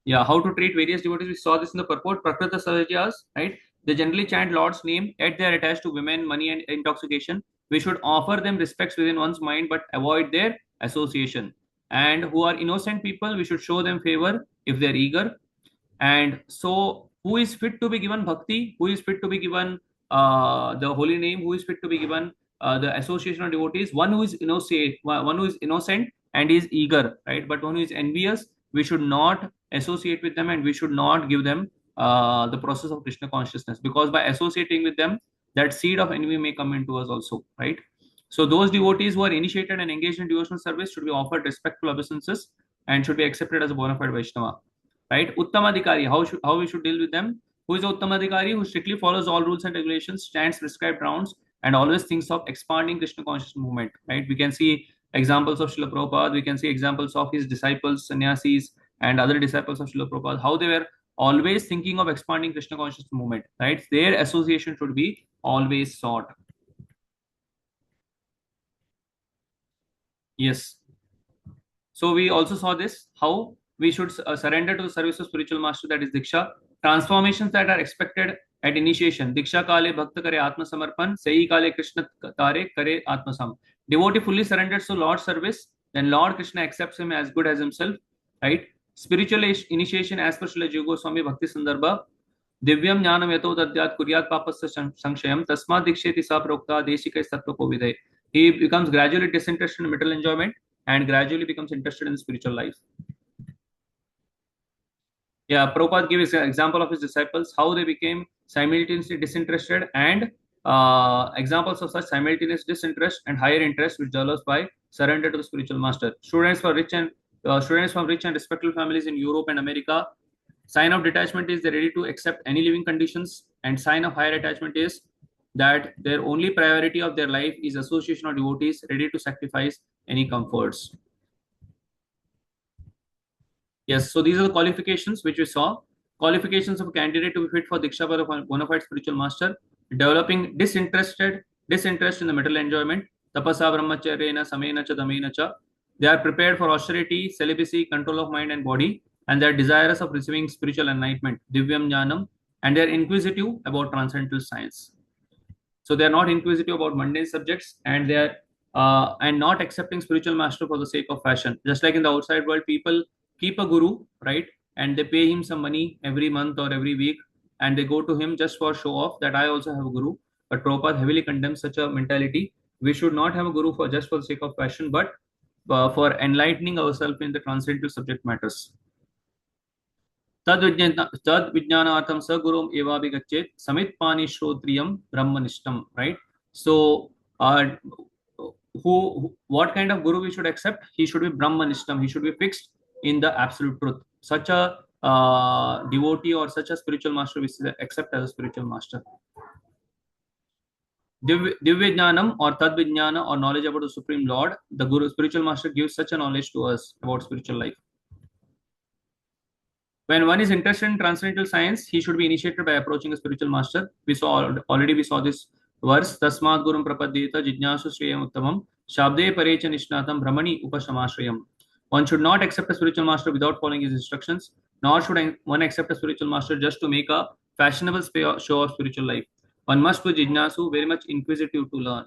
S1: Yeah, how to treat various devotees. We saw this in the purport. Prakrita Sahajas, right? They generally chant Lord's name, yet they are attached to women, money, and intoxication. We should offer them respects within one's mind, but avoid their association. And who are innocent people, we should show them favor if they're eager. And so, who is fit to be given bhakti? Who is fit to be given the holy name? Who is fit to be given the association of devotees? One who is innocent and is eager, right? But one who is envious, we should not associate with them, and we should not give them the process of Krishna consciousness, because by associating with them, that seed of envy may come into us also, right? So those devotees who are initiated and engaged in devotional service should be offered respectful obeisances and should be accepted as a bona fide Vaishnava, right? Uttamadhikari, how we should deal with them? Who is Uttamadhikari? Who strictly follows all rules and regulations, stands prescribed rounds, and always thinks of expanding Krishna conscious movement, right? We can see examples of Srila Prabhupada, we can see examples of his disciples, sannyasis, and other disciples of Srila Prabhupada, how they were always thinking of expanding Krishna conscious movement, right? Their association should be always sought. Yes. So we also saw this, how we should surrender to the service of spiritual master, that is Diksha. Transformations that are expected at initiation. Diksha kale bhakta kare atma samarpan, sahi kale Krishna tare kare atma sam. Devotee fully surrenders to Lord's service, then Lord Krishna accepts him as good as himself, right? Spiritual initiation as per Srila Jiva Goswami Bhakti Sandarbha. Divyam jnanam yato dadyat kuryat papasya sanshayam tasmad diksheti sa prokta desikai sattva vidhay. He becomes gradually disinterested in material enjoyment and gradually becomes interested in spiritual life. Yeah, Prabhupada gave an example of his disciples, how they became simultaneously disinterested, and examples of such simultaneous disinterest and higher interest which develops by surrender to the spiritual master. Students from rich and respectable families in Europe and America, sign of detachment is they're ready to accept any living conditions, and sign of higher attachment is that their only priority of their life is association of devotees, ready to sacrifice any comforts. Yes, so these are the qualifications which we saw. Qualifications of a candidate to be fit for Diksha by a bona fide spiritual master: developing disinterest in the material enjoyment, tapasa brahmacharyena samena cha damena cha. They are prepared for austerity, celibacy, control of mind and body, and they are desirous of receiving spiritual enlightenment, divyam jnanam, and they are inquisitive about transcendental science. So they are not inquisitive about mundane subjects, and they are and not accepting spiritual master for the sake of fashion. Just like in the outside world, people keep a guru, right? And they pay him some money every month or every week, and they go to him just for show off that I also have a guru. But Prabhupada heavily condemns such a mentality. We should not have a guru for just for the sake of fashion, but for enlightening ourselves in the transcendental subject matters. तद विज्ञानार्थम स गुरुम एवाभिगच्छेत समित पानी श्रोत्रियम ब्रह्मनिष्ठम. Right? So what kind of guru we should accept? He should be brahmanishtam. He should be fixed in the absolute truth. Such a devotee or such a spiritual master we accept as a spiritual master. Divya Jnanam or Tad Vijnana or knowledge about the Supreme Lord, the Guru, spiritual master, gives such a knowledge to us about spiritual life. When one is interested in transcendental science, he should be initiated by approaching a spiritual master. We saw this verse. Tasmat Gurum Prapadyeta Jijnasu Shreyam Uttamam Shabde Parecha Nishnatam Brahmani Upashamashrayam. One should not accept a spiritual master without following his instructions, nor should one accept a spiritual master just to make a fashionable show of spiritual life. One must be Jijnasu, very much inquisitive to learn.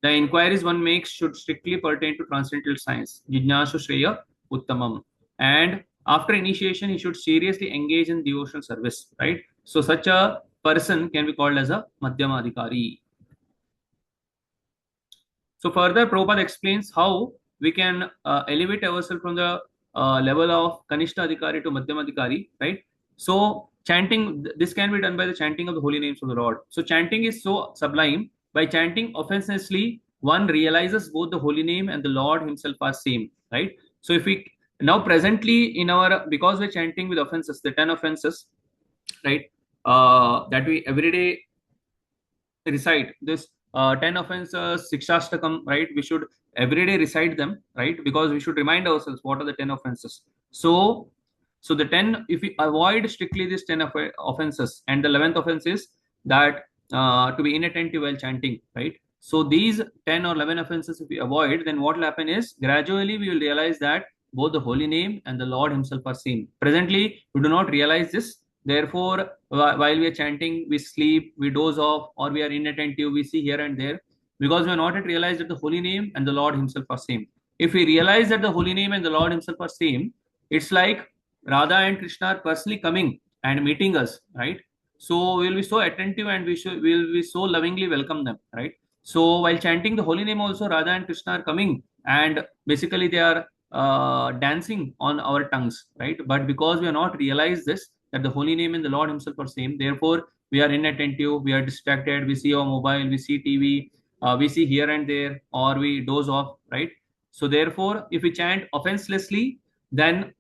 S1: The inquiries one makes should strictly pertain to transcendental science. Jijnasu Shreya Uttamam. And after initiation, he should seriously engage in devotional service, right? So such a person can be called as a Madhyamadhikari. So further, Prabhupada explains how we can elevate ourselves from the level of Kanishta Adhikari to Madhyamadhikari, right? So chanting, this can be done by the chanting of the holy names of the Lord. So chanting is so sublime. By chanting offenselessly, one realizes both the holy name and the Lord himself are same, right? So if we now presently in our, because we're chanting with offenses, the 10 offenses, right, that we every day recite, this 10 offenses, Sikshashtakam, right, we should every day recite them, right, because we should remind ourselves what are the 10 offenses. So the 10, if we avoid strictly these 10 offenses, and the 11th offense is that to be inattentive while chanting, right? So these 10 or 11 offenses, if we avoid, then what will happen is gradually we will realize that both the holy name and the Lord himself are same. Presently, we do not realize this. Therefore, while we are chanting, we sleep, we doze off, or we are inattentive, we see here and there, because we are not yet realized that the holy name and the Lord himself are same. If we realize that the holy name and the Lord himself are same, it's like Radha and Krishna are personally coming and meeting us, right? So we will be so attentive and we will be so lovingly welcome them, right? So while chanting the holy name also, Radha and Krishna are coming and basically they are dancing on our tongues, right? But because we are not realized this, that the holy name and the Lord himself are same, therefore we are inattentive, we are distracted, we see our mobile, we see TV, we see here and there, or we doze off, right? So therefore, if we chant offenselessly, then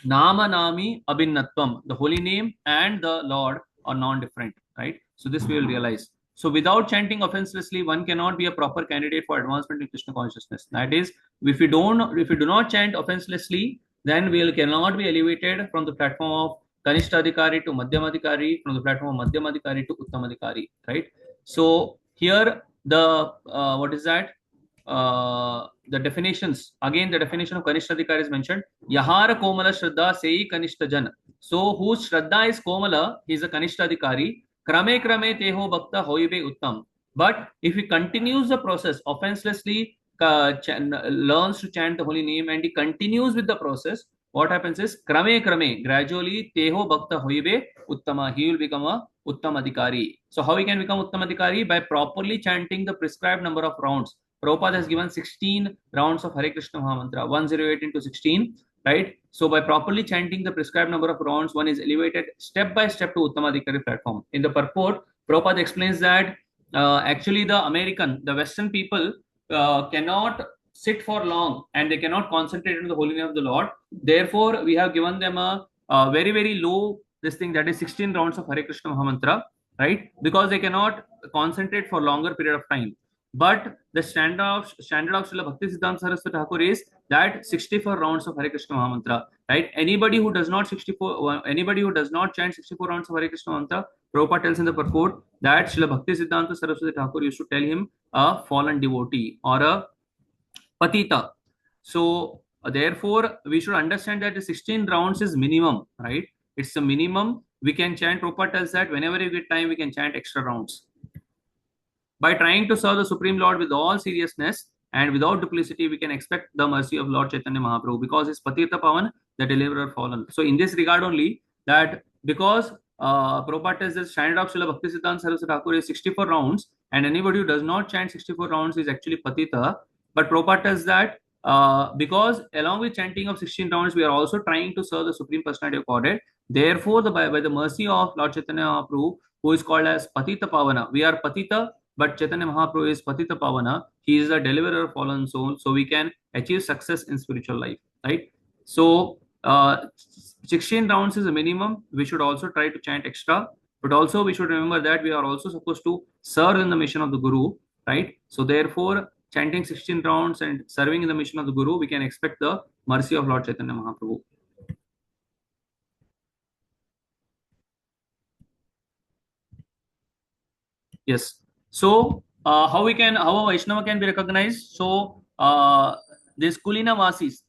S1: Nama Nami Abhinnatvam, the holy name and the Lord are non-different, right? So this we will realize. So without chanting offenselessly, one cannot be a proper candidate for advancement in Krishna consciousness. That is, if we do not chant offenselessly, then we cannot be elevated from the platform of Kanishtadhikari to Madhyamadhikari, from the platform of Madhyamadhikari to Uttamadhikari, right? So here the what is that? The definitions, again the definition of Kanishtadhikari is mentioned. Yahara Komala Shraddha Sei Kanishtajan. So whose Shraddha is Komala, he is a Kanishtadhikari. Krame Krame Teho Bhakta Hoibe Uttam. But if he continues the process offenselessly, learns to chant the holy name and he continues with the process, what happens is Krame Krame, gradually Teho Bhakta Hoibe Uttama, he will become a Uttamadhikari. So how he can become Uttamadhikari? By properly chanting the prescribed number of rounds. Prabhupada has given 16 rounds of Hare Krishna Mahamantra, 108 into 16, right? So by properly chanting the prescribed number of rounds, one is elevated step by step to Uttamadhikari platform. In the purport, Prabhupada explains that actually the Western people cannot sit for long and they cannot concentrate on the holy name of the Lord. Therefore, we have given them a very, very low, this thing that is 16 rounds of Hare Krishna Mahamantra, right? Because they cannot concentrate for longer period of time. But the standard of Srila Bhaktivedanta Saraswati Thakur is that 64 rounds of Hare Krishna Mahamantra, right? Anybody who does not chant 64 rounds of Hare Krishna Mahamantra, Prabhupada tells in the purport that Srila Bhaktivedanta Saraswati Thakur used to tell him a fallen devotee or a patita. So therefore, we should understand that the 16 rounds is minimum, right? It's the minimum. We can chant, Prabhupada tells that whenever you get time, we can chant extra rounds. By trying to serve the Supreme Lord with all seriousness, and without duplicity, we can expect the mercy of Lord Chaitanya Mahaprabhu, because he's Patita Pavan, the deliverer fallen. So in this regard only, that because Prabhupada tells the standard of Srila Bhaktisiddhanta Saraswati Thakur is 64 rounds, and anybody who does not chant 64 rounds is actually Patita. But Prabhupada tells that because along with chanting of 16 rounds, we are also trying to serve the Supreme Personality of Godhead. Therefore, by the mercy of Lord Chaitanya Mahaprabhu, who is called as Patita Pavana, we are Patita, but Chaitanya Mahaprabhu is Patita Pavana. He is the deliverer of fallen souls, so we can achieve success in spiritual life, right? So 16 rounds is a minimum. We should also try to chant extra, but also we should remember that we are also supposed to serve in the mission of the Guru, right? So therefore, chanting 16 rounds and serving in the mission of the Guru, we can expect the mercy of Lord Chaitanya Mahaprabhu. Yes. So how a Vaishnava can be recognized? So this Kulina Vasis,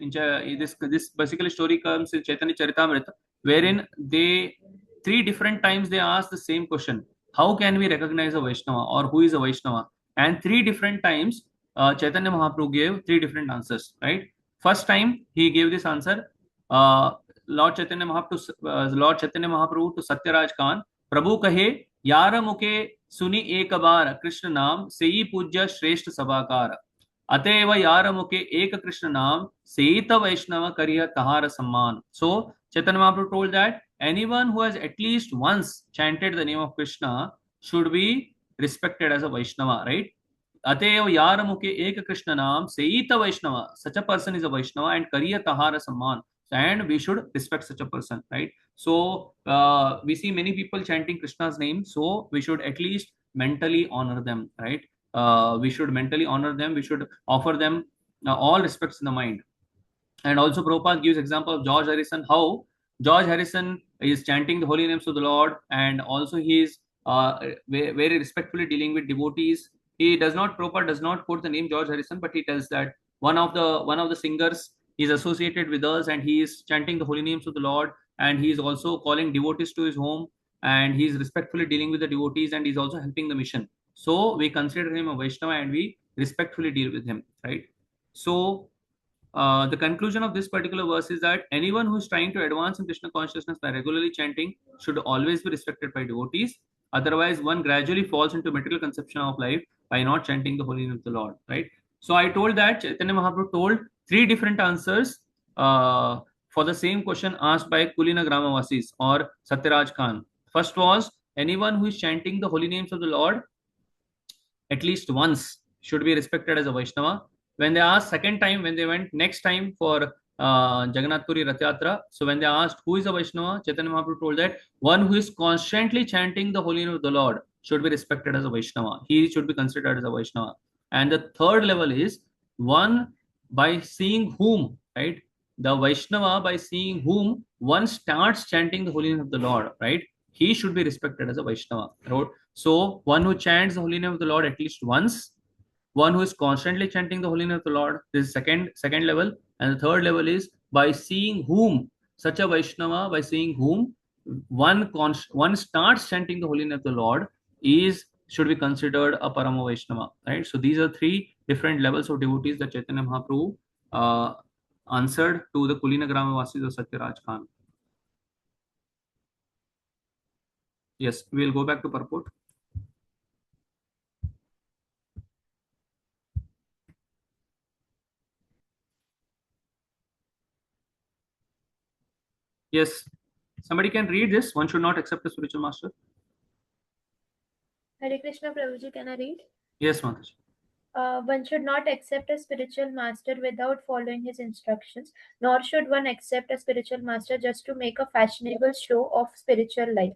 S1: this basically story comes in Chaitanya Charitamrita, wherein they 3 different times they ask the same question: how can we recognize a Vaishnava, or who is a Vaishnava? And 3 different times Chaitanya Mahaprabhu gave 3 different answers. Right? First time he gave this answer, Lord Chaitanya Mahaprabhu to Satyaraj Khan, Prabhu kahe यार मुके सुनी एक बार कृष्ण नाम से ही पूज्य श्रेष्ठ सभाकार अतएव यार मुके एक कृष्ण नाम से ही त वैष्णव करिय तहार सम्मान. So Chaitanya Mahaprabhu told that anyone who has at least once chanted the name of Krishna should be respected as a Vaishnava, right? अतएव यार मुके एक कृष्ण नाम से ही त वैष्णव, such a person is a Vaishnava, and करिय तहार सम्मान, and we should respect such a person, right? So we see many people chanting Krishna's name, so we should at least mentally honor them, right? We should mentally honor them. We should offer them all respects in the mind. And also Prabhupada gives example of George Harrison, how George Harrison is chanting the holy names of the Lord, and also he is very respectfully dealing with devotees. He does not, Prabhupada does not quote the name George Harrison, but he tells that one of the singers is associated with us, and he is chanting the holy names of the Lord, and he is also calling devotees to his home, and he is respectfully dealing with the devotees, and he is also helping the mission. So we consider him a Vaishnava, and we respectfully deal with him, right? So the conclusion of this particular verse is that anyone who is trying to advance in Krishna consciousness by regularly chanting should always be respected by devotees. Otherwise, one gradually falls into material conception of life by not chanting the holy name of the Lord, right? So I told that Chaitanya Mahaprabhu told 3 different answers for the same question asked by Kulina Gramavasis or Satyaraj Khan. First was, anyone who is chanting the holy names of the Lord at least once should be respected as a Vaishnava. When they asked second time, when they went next time for Jagannath Puri Rath Yatra, so when they asked who is a Vaishnava, Chaitanya Mahaprabhu told that one who is constantly chanting the holy name of the Lord should be respected as a Vaishnava. He should be considered as a Vaishnava. And the third level is one by seeing whom, right? The Vaishnava, by seeing whom one starts chanting the holy name of the Lord, right? He should be respected as a Vaishnava. So one who chants the holy name of the Lord at least once, one who is constantly chanting the holy name of the Lord, this is second level. And the third level is by seeing whom, such a Vaishnava, by seeing whom one starts chanting the holy name of the Lord should be considered a Parama Vaishnava, right? So these are 3 different levels of devotees that Chaitanya Mahaprabhu answered to the Kulina Gramavasis of Satyaraj Khan. Yes, we'll go back to purport. Yes, somebody can read this. One should not accept a spiritual master.
S9: Hare Krishna, Prabhuji, can I read?
S1: Yes, Mataji.
S9: One should not accept a spiritual master without following his instructions, nor should one accept a spiritual master just to make a fashionable show of spiritual life.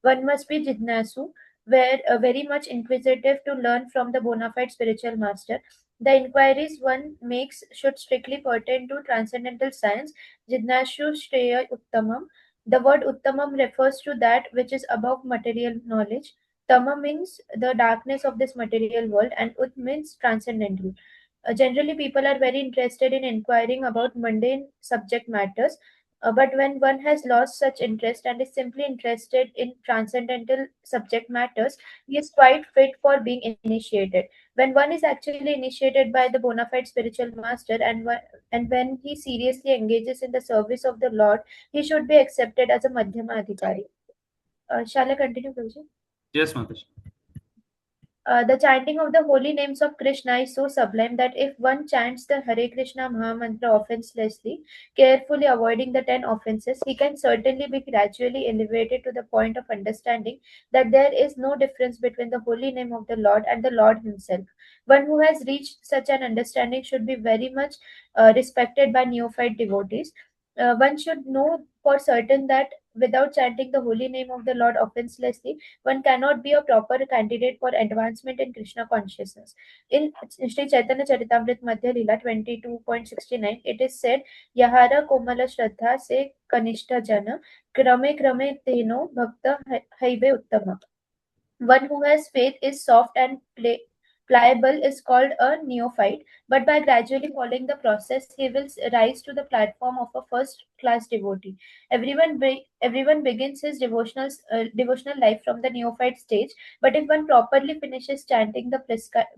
S9: One must be jidnasu, very much inquisitive to learn from the bona fide spiritual master. The inquiries one makes should strictly pertain to transcendental science. Jidnasu shreya uttamam. The word uttamam refers to that which is above material knowledge. Tama means the darkness of this material world, and Ut means transcendental. Generally, people are very interested in inquiring about mundane subject matters. But when one has lost such interest and is simply interested in transcendental subject matters, he is quite fit for being initiated. When one is actually initiated by the bona fide spiritual master, and when he seriously engages in the service of the Lord, he should be accepted as a Madhyama Adhikari. Shall I continue, Prabhuji?
S1: Yes, Mataji.
S9: The chanting of the holy names of Krishna is so sublime that if one chants the Hare Krishna Mahamantra offenselessly, carefully avoiding the 10 offenses, he can certainly be gradually elevated to the point of understanding that there is no difference between the holy name of the Lord and the Lord himself. One who has reached such an understanding should be very much respected by neophyte devotees. One should know for certain that without chanting the holy name of the Lord offenselessly, one cannot be a proper candidate for advancement in Krishna consciousness. In Sri Chaitanya Charitamrita Madhya Lila 22.69, it is said, Yahara Komala Shraddha se Kanishta Jana, Krame Krame Teno Bhakta Haive Uttama. One who has faith is soft and pliable is called a neophyte, but by gradually following the process, he will rise to the platform of a first class devotee. Everyone begins his devotional life from the neophyte stage, but if one properly finishes chanting the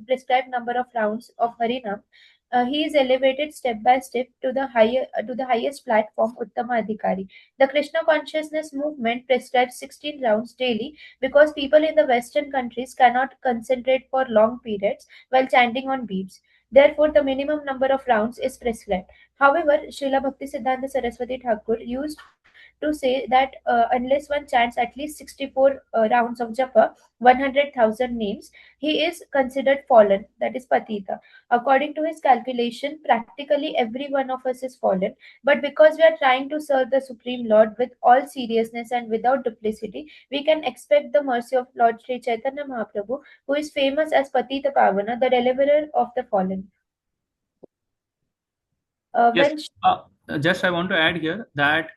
S9: prescribed number of rounds of Harinam, he is elevated step by step to the highest platform, Uttama Adhikari. The Krishna consciousness movement prescribes 16 rounds daily because people in the Western countries cannot concentrate for long periods while chanting on beads. Therefore, the minimum number of rounds is prescribed. However, Srila Bhaktisiddhanta Saraswati Thakur used to say that unless one chants at least 64 rounds of japa, 100,000 names, he is considered fallen, that is patita. According to his calculation, practically every one of us is fallen, but because we are trying to serve the Supreme Lord with all seriousness and without duplicity, we can expect the mercy of Lord Sri Chaitanya Mahaprabhu, who is famous as Patita Pavana, the deliverer of the fallen.
S1: Yes. Just I want to add here that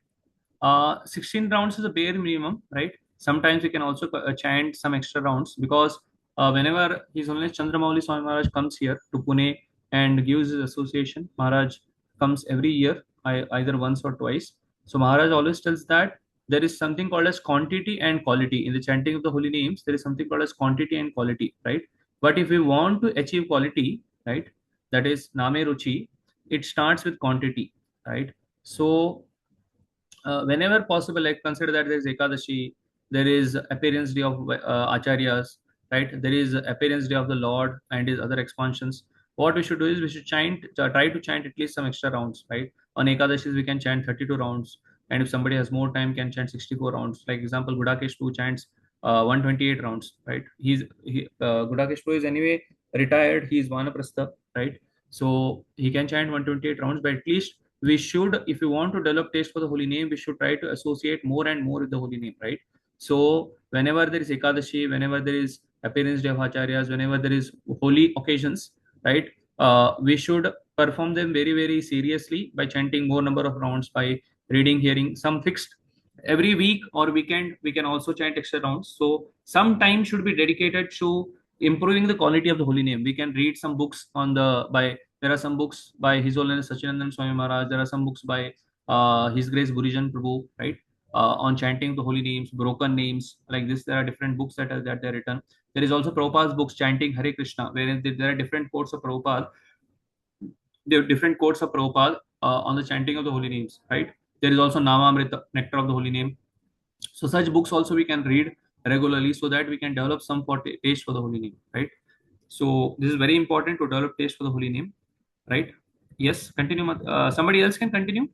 S1: 16 rounds is a bare minimum, right? Sometimes we can also chant some extra rounds because whenever His Holiness Chandramauli Swami Maharaj comes here to Pune and gives his association, Maharaj comes every year, either once or twice. So Maharaj always tells that there is something called as quantity and quality. In the chanting of the holy names, there is something called as quantity and quality, right? But if we want to achieve quality, right, that is Name Ruchi, it starts with quantity, right? So whenever possible, like consider that there is Ekadashi, there is appearance day of Acharyas, right? There is appearance day of the Lord and his other expansions. What we should do is we should try to chant at least some extra rounds, right? On Ekadashis, we can chant 32 rounds. And if somebody has more time, can chant 64 rounds. Like example, Gudakesh 2 chants 128 rounds, right? Gudakesh 2 is anyway retired. He is Vanaprastha, right? So he can chant 128 rounds, but at least we should, if we want to develop taste for the holy name, we should try to associate more and more with the holy name, right? So whenever there is Ekadashi, whenever there is appearance day of Acharyas, whenever there is holy occasions, right, we should perform them very, very seriously by chanting more number of rounds, by reading, hearing some fixed every week or weekend. We can also chant extra rounds. So some time should be dedicated to improving the quality of the holy name. We can read some books on the by there are some books by His Holiness Sachinandan Swami Maharaj. There are some books by His Grace Gurujan Prabhu, right? On chanting the holy names, broken names, like this. There are different books that are written. There is also Prabhupada's books chanting Hare Krishna, wherein there are different quotes of Prabhupada. There are different quotes of Prabhupada on the chanting of the holy names, right? There is also Namamrita, Nectar of the Holy Name. So such books also we can read regularly so that we can develop some taste for the holy name, right? So this is very important to develop taste for the holy name, right? Yes, continue. Somebody else can continue.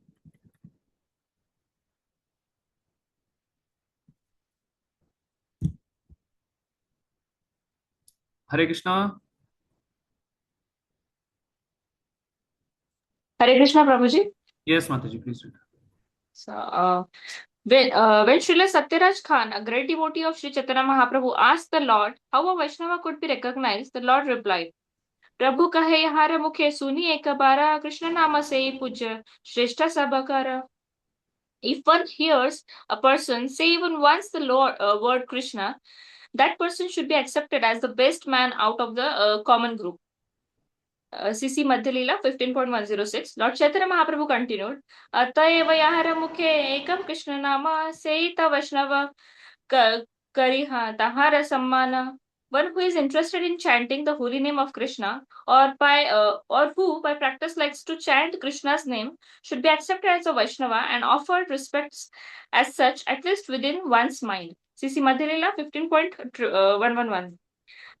S1: Hare Krishna.
S10: Hare Krishna, Prabhuji.
S1: Yes, Mataji, please read.
S10: So, when Srila Satyaraj Khan, a great devotee of Sri Chaitanya Mahaprabhu, asked the Lord how a Vaishnava could be recognized, the Lord replied, Prabhu kahe hara mukhe suni ekabara, Krishna nama se puja, Shrestha sabakara. If one hears a person say even once the word Krishna, that person should be accepted as the best man out of the common group. CC Madhyalila 15.106. Lord Chaitanya Mahaprabhu continued, Atayeva yahara mukhe ekam Krishna nama seita Vaishnava kariha tahara sammana. One who is interested in chanting the holy name of Krishna, or who by practice likes to chant Krishna's name, should be accepted as a Vaishnava and offered respects as such, at least within one's mind. CC Madhyalila 15.111.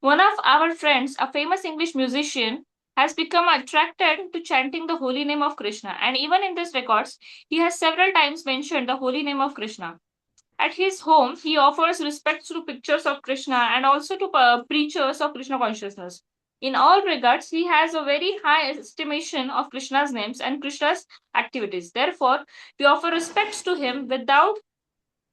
S10: One of our friends, a famous English musician, has become attracted to chanting the holy name of Krishna, and even in these records, he has several times mentioned the holy name of Krishna. At his home, he offers respects to pictures of Krishna and also to preachers of Krishna consciousness. In all regards, he has a very high estimation of Krishna's names and Krishna's activities. Therefore, we offer respects to him without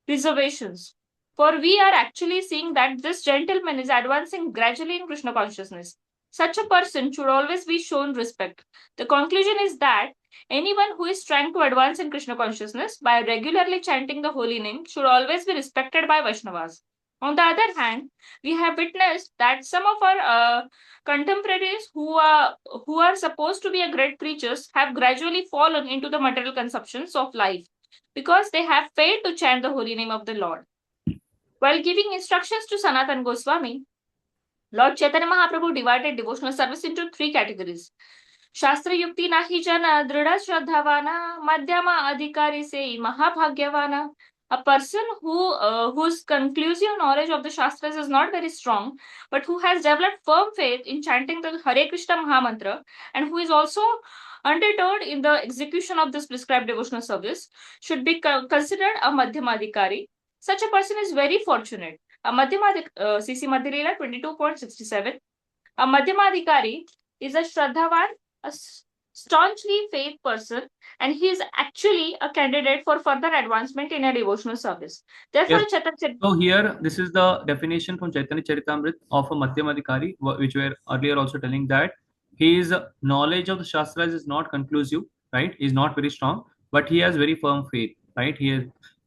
S10: reservations. For we are actually seeing that this gentleman is advancing gradually in Krishna consciousness. Such a person should always be shown respect. The conclusion is that anyone who is trying to advance in Krishna consciousness by regularly chanting the holy name should always be respected by Vaishnavas. On the other hand, we have witnessed that some of our contemporaries who are supposed to be a great preachers have gradually fallen into the material consumptions of life because they have failed to chant the holy name of the Lord. While giving instructions to Sanatana Goswami, Lord Chaitanya Mahaprabhu divided devotional service into three categories. Shastra Yukti Nahi Jana Drida Shraddhavana Madhyama Adhikari Se Mahabhagyavana. A person whose conclusive knowledge of the Shastras is not very strong, but who has developed firm faith in chanting the Hare Krishna Mahamantra and who is also undeterred in the execution of this prescribed devotional service, should be considered a Madhyamadhikari. Such a person is very fortunate. A CC Madhyalila 22.67. A Madhyamadhikari is a Shraddhavan, a staunchly faith person, and he is actually a candidate for further advancement in a devotional service. Therefore,
S1: Yes. So here, this is the definition from Chaitanya Charitamrita of a Madhyamadhikari, which we were earlier also telling that his knowledge of the Shastras is not conclusive, right? He is not very strong, but he has very firm faith, right?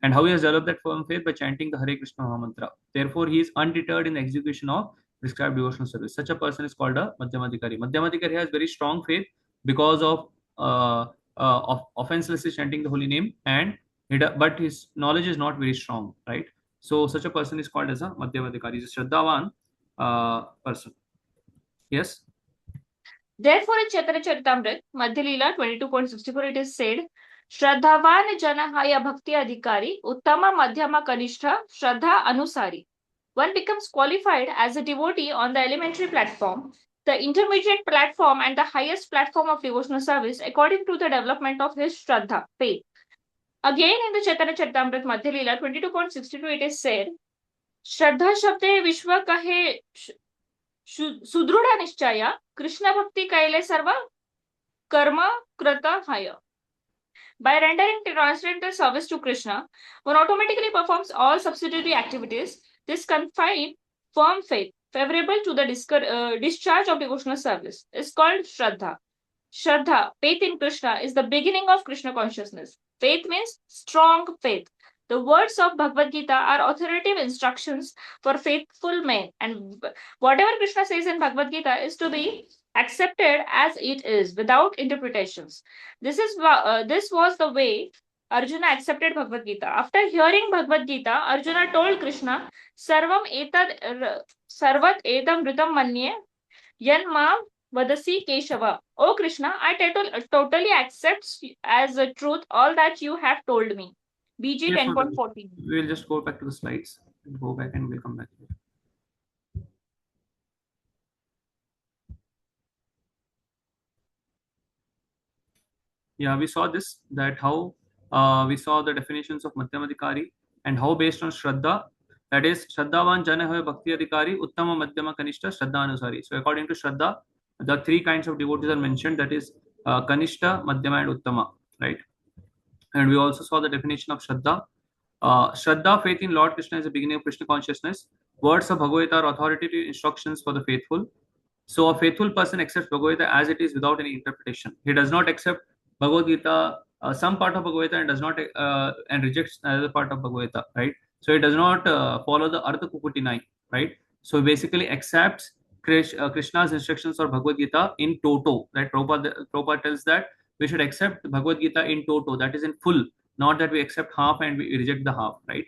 S1: And how he has developed that firm faith? By chanting the Hare Krishna Mahamantra. Therefore, he is undeterred in the execution of prescribed devotional service. Such a person is called a Madhyamadhikari. Madhyamadhikari has very strong faith because of offenselessly chanting the holy name, but his knowledge is not very strong, right? So such a person is called as a Madhyamadhikari. He's a Shraddhavan person. Yes.
S10: Therefore, in Chaitanya Charitamrita, Madhyalila 22.64, it is said, Shraddhavan Janahaya Bhakti Adhikari, Uttama Madhyama Kanishta, Shraddha Anusari. One becomes qualified as a devotee on the elementary platform, the intermediate platform, and the highest platform of devotional service according to the development of his Shraddha, faith. Again, in the Chaitanya Charitamrita Madhyalila 22.62, it is said, Shraddha Shabde Vishwa Kahe Sudruda Nishchaya, Krishna Bhakti Kaile Sarva Karma Krata Haya. By rendering transcendental service to Krishna, one automatically performs all subsidiary activities. This confined firm faith, favorable to the discharge of devotional service, is called Shraddha. Shraddha, faith in Krishna, is the beginning of Krishna consciousness. Faith means strong faith. The words of Bhagavad Gita are authoritative instructions for faithful men, and whatever Krishna says in Bhagavad Gita is to be accepted as it is, without interpretations. This was the way Arjuna accepted Bhagavad Gita. After hearing Bhagavad Gita, Arjuna told Krishna, Sarvat edam vritam manye yan mam vadasi Keshava. Oh Krishna, I totally accept as a truth all that you have told me. BG 10.14.
S1: We will just go back to the slides. Go back and we'll come back here. Yeah, we saw this, that how we saw the definitions of Madhyamadhikari and how based on Shraddha, that is Shraddhavan Jana Hoy Bhakti Adhikari, Uttama Madhyama Kanishta, Shraddha Anusari. So according to Shraddha, the three kinds of devotees are mentioned, that is Kanishta, Madhyama and Uttama, right? And we also saw the definition of Shraddha. Shraddha, faith in Lord Krishna, is the beginning of Krishna consciousness. Words of Bhagavad Gita are authoritative instructions for the faithful. So a faithful person accepts Bhagavad Gita as it is without any interpretation. He does not accept Bhagavad Gita, some part of Bhagavad Gita, and does not and rejects another part of Bhagavad Gita, right? So he does not follow the Artha Kukutinai, right? So he basically accepts Krishna's instructions or Bhagavad Gita in toto. Right? Prabhupada tells that we should accept Bhagavad Gita in toto, that is in full, not that we accept half and we reject the half, right?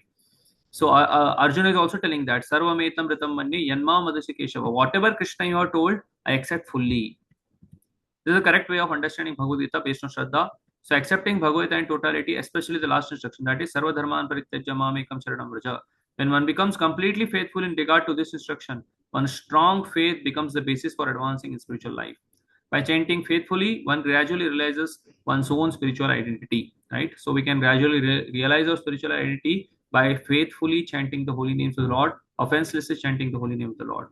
S1: So Arjuna is also telling that Sarvametam Ritam Manye Yanma Madasi Keshava. Whatever Krishna you are told, I accept fully. This is the correct way of understanding Bhagavad Gita based on Shraddha. So accepting Bhagavad Gita in totality, especially the last instruction, that is Sarva Dharman Parityajya Mamekam Sharanam Vraja. When one becomes completely faithful in regard to this instruction, one's strong faith becomes the basis for advancing in spiritual life. By chanting faithfully, one gradually realizes one's own spiritual identity, right? So we can gradually realize our spiritual identity by faithfully chanting the holy names of the Lord, offenselessly chanting the holy name of the Lord.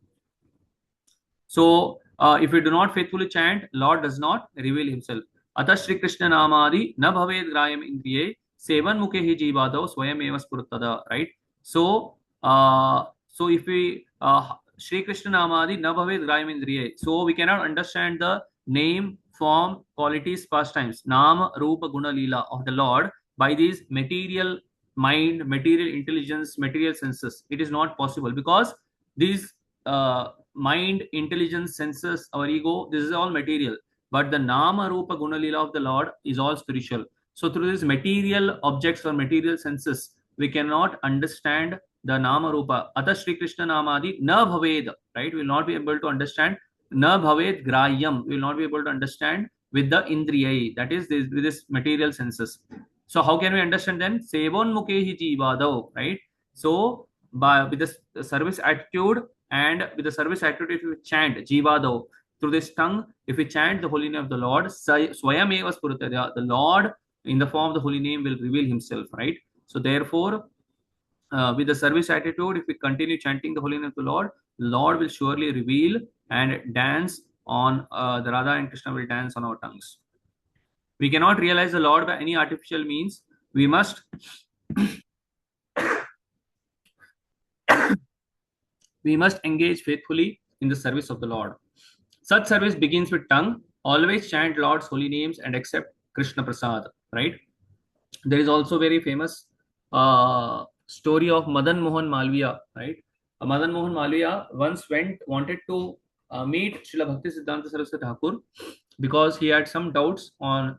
S1: So if we do not faithfully chant, Lord does not reveal himself. Atha Shri Krishna Namadi na bhaved grayam indriye sevan mukhe hi jivadav swayam eva spurtada, right? So if we Shri Krishna Namadi na bhaved grayam indriye, so we cannot understand the name, form, qualities, pastimes, Nama, Rupa, Guna, Leela of the Lord by these material mind, material intelligence, material senses. It is not possible because these mind, intelligence, senses, our ego, this is all material. But the Nama, Rupa, Guna, Leela of the Lord is all spiritual. So through these material objects or material senses, we cannot understand the Nama, Rupa. Atha Shri Krishna Namadi na bhaved, right? We will not be able to understand. Na bhaved grayam, we will not be able to understand with the indriyai, that is with this material senses. So how can we understand then? Sevon mukhe jivadav, right? So with the service attitude and with the service attitude, if you chant jivadav through this tongue, if we chant the holy name of the Lord, swayam eva spurutaya, the Lord in the form of the holy name will reveal himself, right? So therefore, with the service attitude, if we continue chanting the holy name of the Lord will surely reveal and dance on the Radha and Krishna will dance on our tongues. We cannot realize the Lord by any artificial means. We must engage faithfully in the service of the Lord. Such service begins with tongue. Always chant Lord's holy names and accept Krishna Prasad, right? There is also very famous story of Madan Mohan Malviya, right? Madan Mohan Malviya once wanted to meet Srila Bhaktisiddhanta Saraswati Thakur because he had some doubts on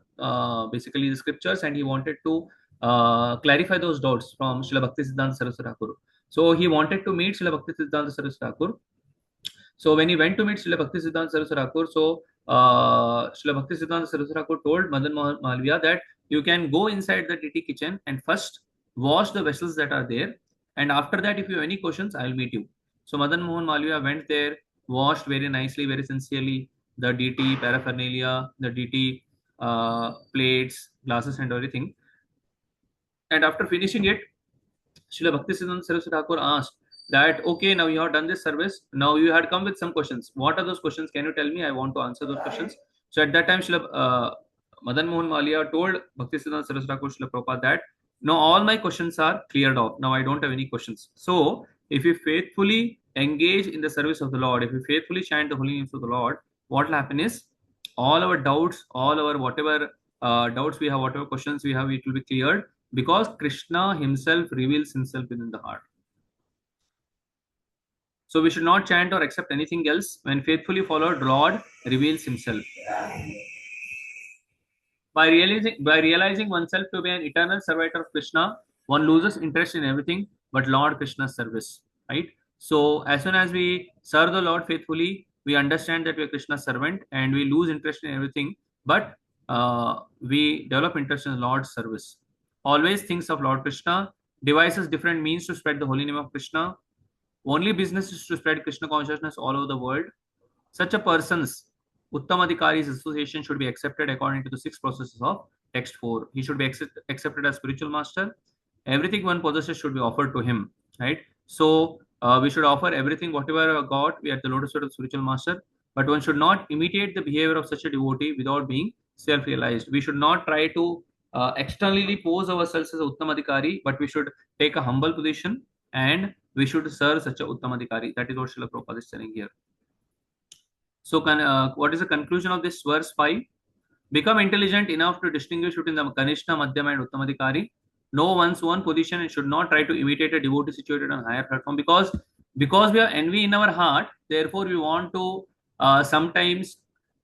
S1: basically the scriptures and he wanted to clarify those doubts from Srila Bhaktisiddhanta Saraswati Thakur. So he wanted to meet Srila Bhaktisiddhanta Saraswati Thakur. So when he went to meet Srila Bhaktisiddhanta Saraswati Thakur, so Srila Bhaktisiddhanta Saraswati Thakur told Madan Mohan Malviya that you can go inside the deity kitchen and first wash the vessels that are there, and after that, if you have any questions, I will meet you. So Madan Mohan Malviya went there, washed very nicely, very sincerely the deity paraphernalia, the deity plates, glasses, and everything. And after finishing it, Srila Bhaktisiddhanta Saraswati Thakur asked that, okay, now you have done this service. Now you had come with some questions. What are those questions? Can you tell me? I want to answer those questions. So at that time, Srila Madan Mohan Malviya told Bhaktisiddhanta Saraswati Thakur, Srila Prabhupada, that no, all my questions are cleared off. Now I don't have any questions. So if you faithfully engage in the service of the Lord, if you faithfully chant the holy names of the Lord, what will happen is all our doubts, all our whatever doubts we have, whatever questions we have, it will be cleared because Krishna himself reveals himself within the heart. So we should not chant or accept anything else. When faithfully followed, Lord reveals himself. By realizing oneself to be an eternal servant of Krishna, one loses interest in everything but Lord Krishna's service, right? So as soon as we serve the Lord faithfully, we understand that we are Krishna's servant and we lose interest in everything, but we develop interest in the Lord's service. Always thinks of Lord Krishna, devises different means to spread the holy name of Krishna. Only business is to spread Krishna consciousness all over the world. Such a person's Uttamadhikari's association should be accepted according to the 6 processes of text 4. He should be accepted as spiritual master. Everything one possesses should be offered to him, right? So we should offer everything, whatever we got, we are at the lotus feet of spiritual master. But one should not imitate the behavior of such a devotee without being self-realized. We should not try to externally pose ourselves as a Uttamadhikari, but we should take a humble position and we should serve such a Uttamadhikari. That is what Srila Prabhupada is telling here. So what is the conclusion of this verse 5? Become intelligent enough to distinguish between the Kanishta, Madhyama and Uttamadhikari. Know one's own position and should not try to imitate a devotee situated on a higher platform, because because we have envy in our heart, therefore we want to sometimes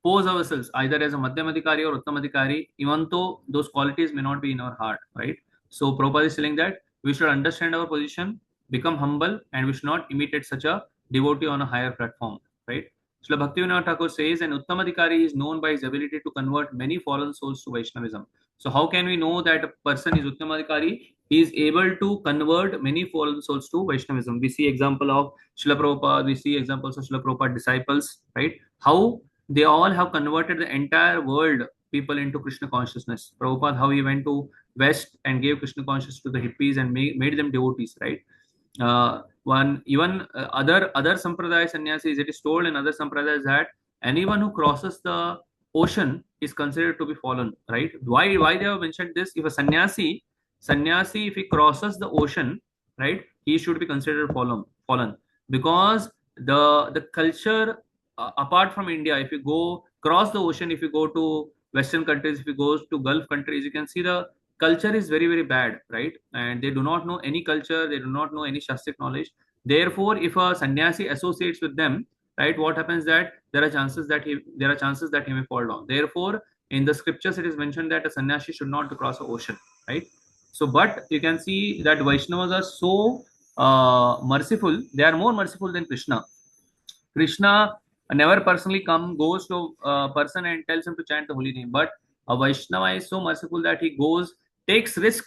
S1: pose ourselves either as a Madhyamadikari or Uttamadikari, even though those qualities may not be in our heart, right? So Prabhupada is telling that we should understand our position, become humble, and we should not imitate such a devotee on a higher platform, right? Srila Bhaktivedanta Thakur says, an Uttamadikari is known by his ability to convert many fallen souls to Vaishnavism. So how can we know that a person is Uttamadikari? He is able to convert many fallen souls to Vaishnavism. We see example of Srila Prabhupada, we see examples of Srila Prabhupada disciples, right? How they all have converted the entire world people into Krishna consciousness. Prabhupada, how he went to West and gave Krishna consciousness to the hippies and made them devotees, right? One even other sampradaya sannyasis, it is told in other sampradayas that anyone who crosses the ocean is considered to be fallen, right? Why they have mentioned this? If a sannyasi if he crosses the ocean, right, he should be considered fallen because the culture apart from India, if you go cross the ocean, if you go to Western countries, if you go to Gulf countries, you can see the culture is very, very bad, right? And they do not know any culture, they do not know any shastric knowledge. Therefore, if a sannyasi associates with them, right, what happens that there are chances that he may fall down. Therefore, in the scriptures, it is mentioned that a sannyasi should not cross the ocean, right? So, but you can see that Vaishnavas are so merciful; they are more merciful than Krishna. Krishna never personally goes to a person and tells him to chant the holy name, but a Vaishnava is so merciful that he takes risk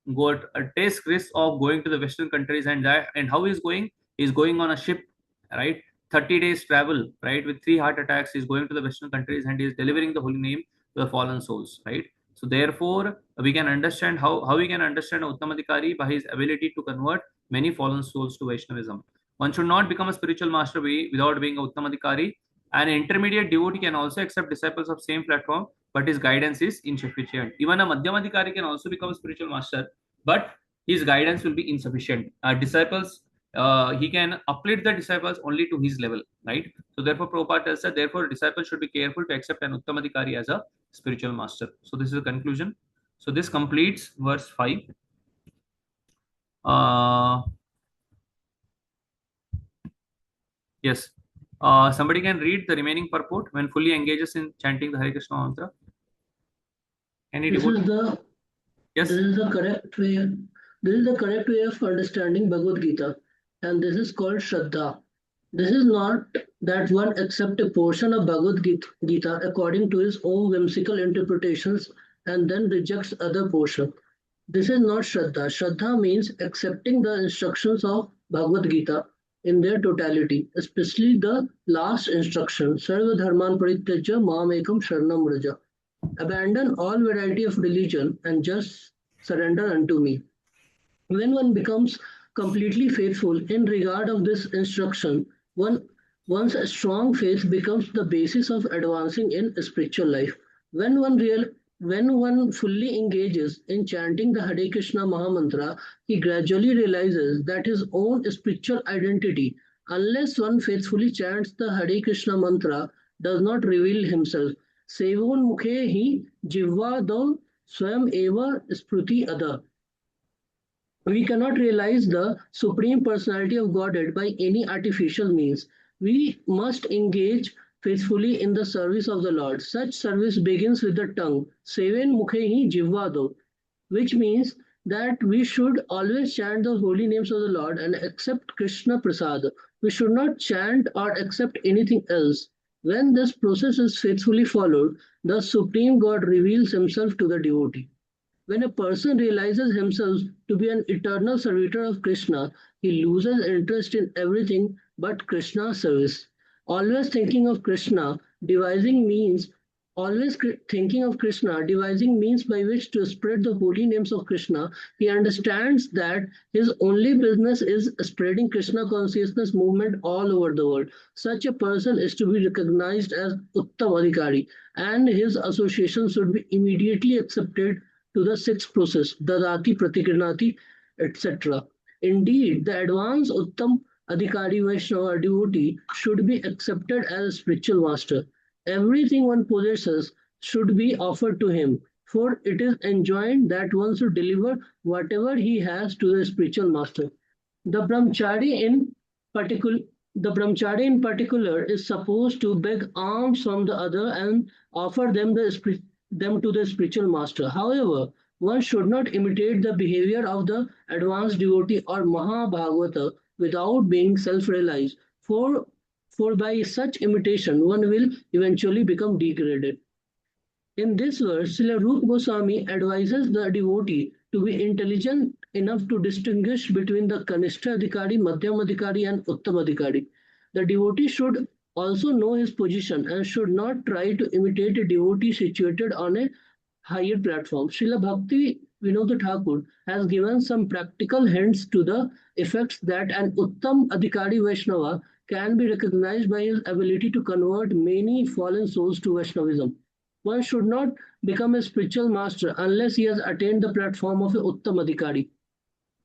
S1: of going to the Western countries, and how he's going? He's going on a ship, right? 30 days travel, right? With 3 heart attacks, he's going to the Western countries and he's delivering the holy name to the fallen souls, right? So therefore, we can understand how we can understand Uttamadikari by his ability to convert many fallen souls to Vaishnavism. One should not become a spiritual master without being a Uttamadikari. An intermediate devotee can also accept disciples of same platform, but his guidance is insufficient. Even a Madhyamadikari can also become a spiritual master, but his guidance will be insufficient. Disciples, he can uplift the disciples only to his level, right? So therefore, Prabhupada tells that therefore disciples should be careful to accept an Uttamadikari as a spiritual master. So this is a conclusion. So this completes verse 5. Yes. Somebody can read the remaining purport when fully engages in chanting the Hare Krishna mantra.
S11: This is the correct way. This is the correct way of understanding Bhagavad Gita, and this is called Shraddha. This is not that one accepts a portion of Bhagavad Gita according to his own whimsical interpretations and then rejects other portion. This is not Shraddha. Shraddha means accepting the instructions of Bhagavad Gita in their totality, especially the last instruction, Sarva Dharman Parityajya Mam Ekam Sharanam Vraja. Abandon all variety of religion and just surrender unto me. When one becomes completely faithful in regard of this instruction, one's strong faith becomes the basis of advancing in spiritual life. When one fully engages in chanting the Hare Krishna Mahamantra, he gradually realizes that his own spiritual identity, unless one faithfully chants the Hare Krishna mantra, does not reveal himself. Sevon mukhe hi jivva dau swayam eva spruti ada. We cannot realize the Supreme Personality of Godhead by any artificial means. We must engage faithfully in the service of the Lord. Such service begins with the tongue, Seven Mukhehi Jivvado, which means that we should always chant the holy names of the Lord and accept Krishna Prasad. We should not chant or accept anything else. When this process is faithfully followed, the Supreme God reveals himself to the devotee. When a person realizes himself to be an eternal servitor of Krishna, he loses interest in everything but Krishna's service. Always thinking of Krishna, devising means by which to spread the holy names of Krishna, he understands that his only business is spreading Krishna consciousness movement all over the world. Such a person is to be recognized as Uttamadikari, and his association should be immediately accepted to the 6th process, Dadati, Pratikrinati, etc. Indeed, the advanced Uttam Adhikari Vaishnava devotee should be accepted as a spiritual master. Everything one possesses should be offered to him, for it is enjoined that one should deliver whatever he has to the spiritual master. The brahmachari in the brahmachari in particular is supposed to beg alms from the other and offer them to the spiritual master. However, one should not imitate the behavior of the advanced devotee or Mahabhagavata without being self-realized. For by such imitation, one will eventually become degraded. In this verse, Srila Rupa Goswami advises the devotee to be intelligent enough to distinguish between the Kanishta Adhikari, Madhyam Adhikari, and Uttam Adhikari. The devotee should also know his position and should not try to imitate a devotee situated on a higher platform. Srila Bhakti Vinod Thakur has given some practical hints to the effects that an Uttam Adhikari Vaishnava can be recognized by his ability to convert many fallen souls to Vaishnavism. One should not become a spiritual master unless he has attained the platform of a Uttam Adhikari.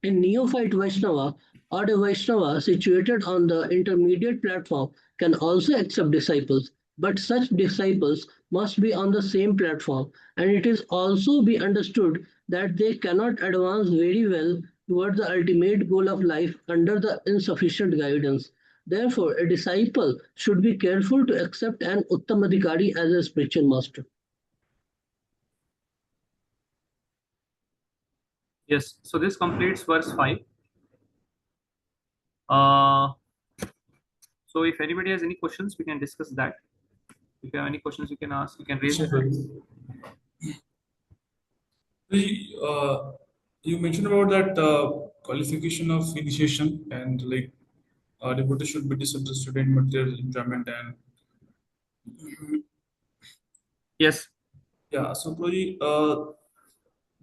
S11: A neophyte Vaishnava or a Vaishnava situated on the intermediate platform can also accept disciples, but such disciples must be on the same platform, and it is also be understood that they cannot advance very well toward the ultimate goal of life under the insufficient guidance. Therefore, a disciple should be careful to accept an Uttam Adhikari as a spiritual master.
S1: Yes, so this completes verse 5. So if anybody has any questions, we can discuss that. If you have any questions, you can ask. You can raise your hand.
S2: You mentioned about that qualification of initiation and like devotee should be disinterested in material enjoyment and
S1: yes.
S2: Yeah, so probably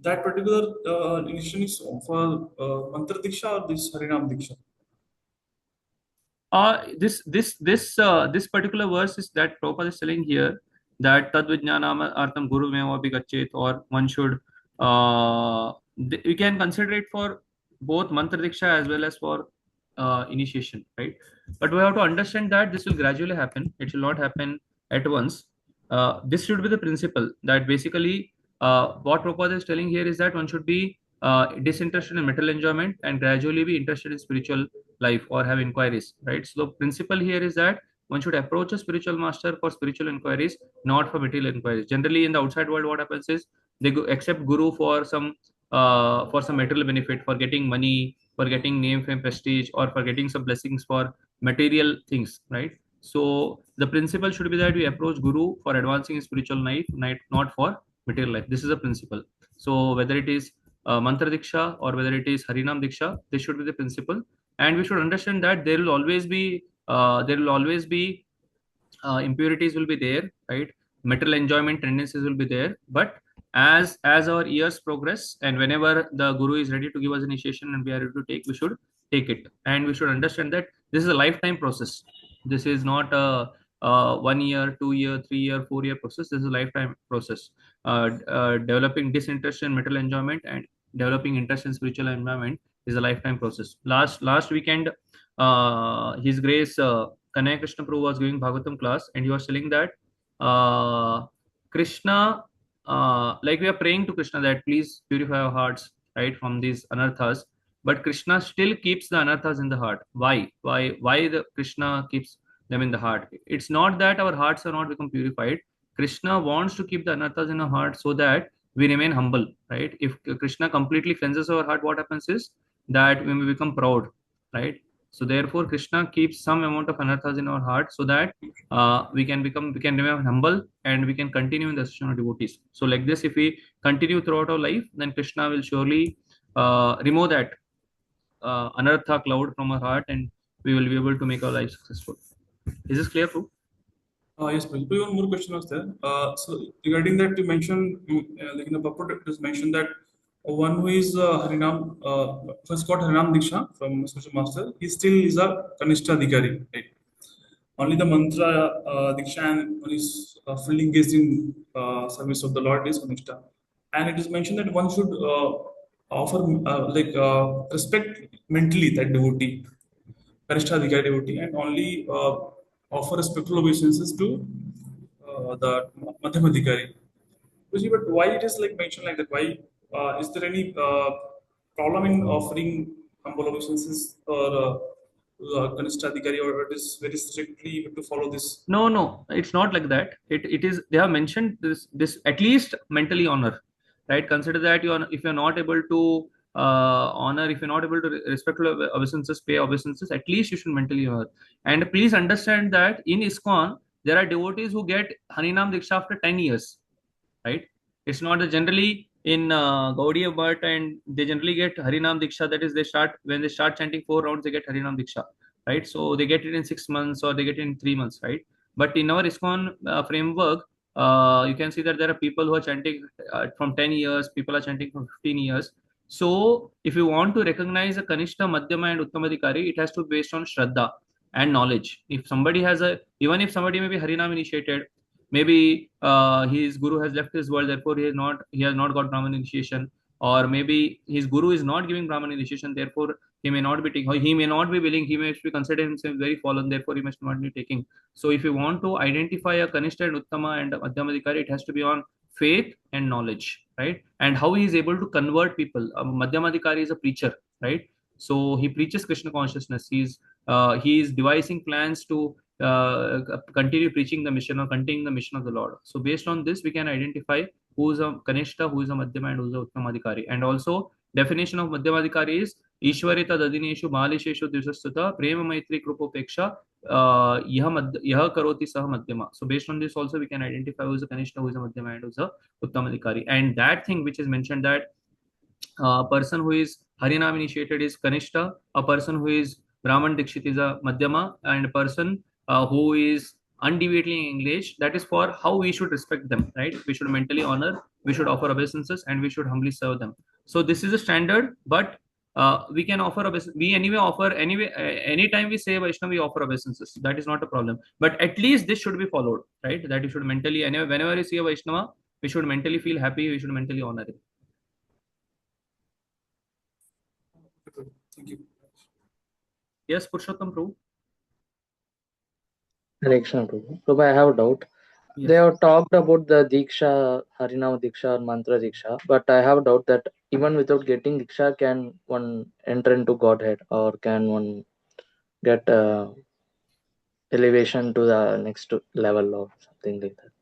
S2: that particular initiation is for mantra diksha or this harinam diksha.
S1: This particular verse is that Prabhupada is telling here that tad vijnanam artam guru meva bigachet, or one should you can consider it for both mantra diksha as well as for initiation, right? But we have to understand that this will gradually happen. It will not happen at once. This should be the principle that basically what Prabhupada is telling here is that one should be disinterested in material enjoyment and gradually be interested in spiritual life or have inquiries, right? So the principle here is that one should approach a spiritual master for spiritual inquiries, not for material inquiries. Generally, in the outside world, what happens is they accept guru for some material benefit, for getting money, for getting name, fame, prestige, or for getting some blessings for material things, right? So the principle should be that we approach guru for advancing in spiritual life, not for material life. This is a principle. So whether it is mantra diksha or whether it is harinam diksha, this should be the principle. And we should understand that there will always be impurities will be there, right? Material enjoyment tendencies will be there, but as our years progress and whenever the guru is ready to give us initiation and we are ready to take, we should take it. And we should understand that this is a lifetime process. This is not a 1 year, 2 year, 3 year, 4 year process. This is a lifetime process. Developing disinterest in material enjoyment and developing interest in spiritual environment is a lifetime process. Last weekend, His Grace Kanaya Krishna Prabhu was giving Bhagavatam class, and he was telling that Krishna, like we are praying to Krishna that please purify our hearts, right, from these anarthas, but Krishna still keeps the anarthas in the heart. Why? Why the Krishna keeps them in the heart? It's not that our hearts are not become purified. Krishna wants to keep the anarthas in our heart so that we remain humble, right? If Krishna completely cleanses our heart, what happens is that when we become proud, right? So therefore, Krishna keeps some amount of anarthas in our heart so that we can remain humble and we can continue in the association of devotees. So like this, if we continue throughout our life, then Krishna will surely remove that anartha cloud from our heart, and we will be able to make our life successful. Is this clear, Prabhu?
S2: Yes, please. One more question was there. So regarding that, you mentioned, like in the purport, it is mentioned that one who is Harinam, first got Harinam Diksha from Spiritual Master, he still is a Kanishta Adhikari, right? Only the mantra Diksha and one is fully engaged in service of the Lord is Kanishta. And it is mentioned that one should offer respect mentally that devotee, Kanishta Adhikari devotee, and only offer respectful obeisances to the Madhyam Adhikari. But why it is like mentioned like that? Why is there any problem in offering humble obeisances or Kanishta Adhikari, or it is very strictly you have to follow this?
S1: No, it's not like that. It is, they have mentioned this at least mentally honor, right? Consider that if you're not able to honor, if you're not able to respect obeisances, pay obeisances, at least you should mentally honor. And please understand that in ISKCON there are devotees who get Harinam Diksha after 10 years, right? It's not that generally in Gaudiya Bhatt, and they generally get Harinam Diksha, that is when they start chanting 4 rounds, they get Harinam Diksha, right? So they get it in 6 months or they get it in 3 months, right? But in our ISKCON framework, you can see that there are people who are chanting from 10 years, people are chanting from 15 years. So if you want to recognize a Kanishta, Madhyama and Uttamadhikari, it has to be based on Shraddha and knowledge. If somebody even if somebody may be Harinam initiated, maybe his guru has left his world, therefore he has not got Brahman initiation, or maybe his guru is not giving Brahman initiation, therefore he may not be taking, or he may not be willing, he may be consider himself very fallen, therefore he must not be taking. So if you want to identify a Kanishta and Uttama and Madhyamadhikari, it has to be on faith and knowledge, right? And how he is able to convert people. Madhyamadhikari is a preacher, right? So he preaches Krishna consciousness. He is devising plans to continue preaching the mission or continuing the mission of the Lord. So based on this, we can identify who is a Kanishta, who is a Madhyama, and who is a Uttamadhikari. And also, definition of Madhyamadhikari is Ishwarita Dadineshu Balisheshu Dvishasthuta Prema Maitri Krupopeksha Yah Karoti Sah Madhyama. So based on this also, we can identify who is a Kanishta, who is a Madhyama, and who is a Uttamadhikari. And that thing which is mentioned, that a person who is Harinam initiated is Kanishta, a person who is Brahman Dikshit is a Madhyama, and a person who is undeviatedly engaged, that is for how we should respect them, right? We should mentally honor, we should offer obeisances, and we should humbly serve them. So this is a standard, but we can offer obeisances. We anytime we say Vaishnava, we offer obeisances. That is not a problem. But at least this should be followed, right? That you should mentally, whenever you see a Vaishnava, we should mentally feel happy, we should mentally honor him.
S2: Thank you.
S1: Yes, Purushottam Prabhu.
S3: Prabhu, I have a doubt.
S1: Yes.
S3: They have talked about the Diksha, Harinama Diksha or Mantra Diksha, but I have a doubt that even without getting Diksha, can one enter into Godhead, or can one get elevation to the next level or something like that?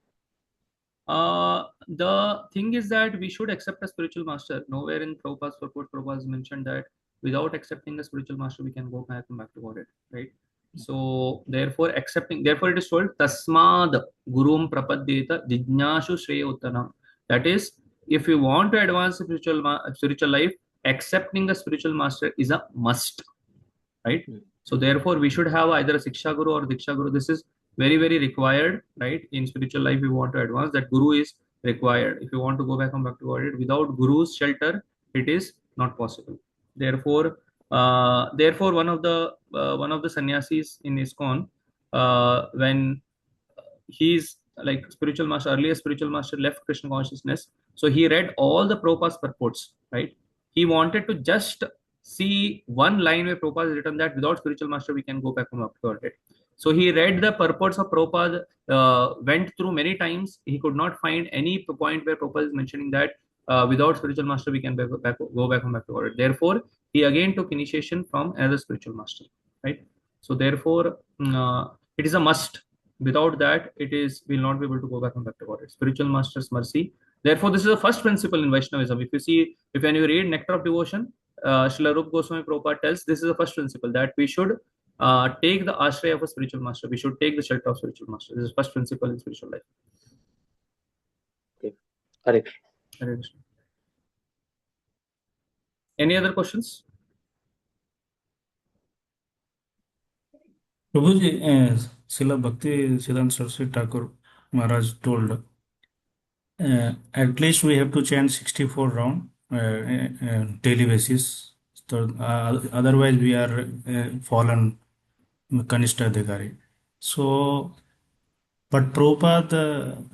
S1: The thing is that we should accept a spiritual master. Nowhere in Prabhupada's purport, Prabhupada has mentioned that without accepting a spiritual master, we can go back to Godhead, right? So therefore it is told Tasmad Gurum Prapadyeta Jijnashu Shreya Uttanam. That is, if you want to advance spiritual life, accepting a spiritual master is a must, right? So therefore we should have either a Siksha Guru or Diksha Guru. This is very, very required, right? In spiritual life, we want to advance, that Guru is required. If you want to go back to Godhead, without Guru's shelter, it is not possible. Therefore, one of the sannyasis in ISKCON, when he's like earlier spiritual master left Krishna consciousness, so he read all the Prabhupada's purports, right? He wanted to just see one line where Prabhupada has written that without spiritual master we can go back to Godhead. So he read the purports of Prabhupada, went through many times. He could not find any point where Prabhupada is mentioning that without spiritual master we can go back to Godhead. Therefore, he again took initiation from another spiritual master, right? So therefore, it is a must. Without that, we'll not be able to go back to Godhead. Spiritual master's mercy. Therefore, this is the first principle in Vaishnavism. When you read Nectar of Devotion, Srila Rupa Goswami Prabhupada tells this is the first principle, that we should take the ashraya of a spiritual master. We should take the shelter of spiritual master. This is the first principle in spiritual life.
S3: Okay. Hare
S1: Krishna. Any other questions?
S6: Prabhuji, Srila Bhakti Siddhanta Saraswati Thakur Maharaj told, at least we have to chant 64 rounds daily basis. So, otherwise we are fallen Kanishta Adhikari. So, but Prabhupada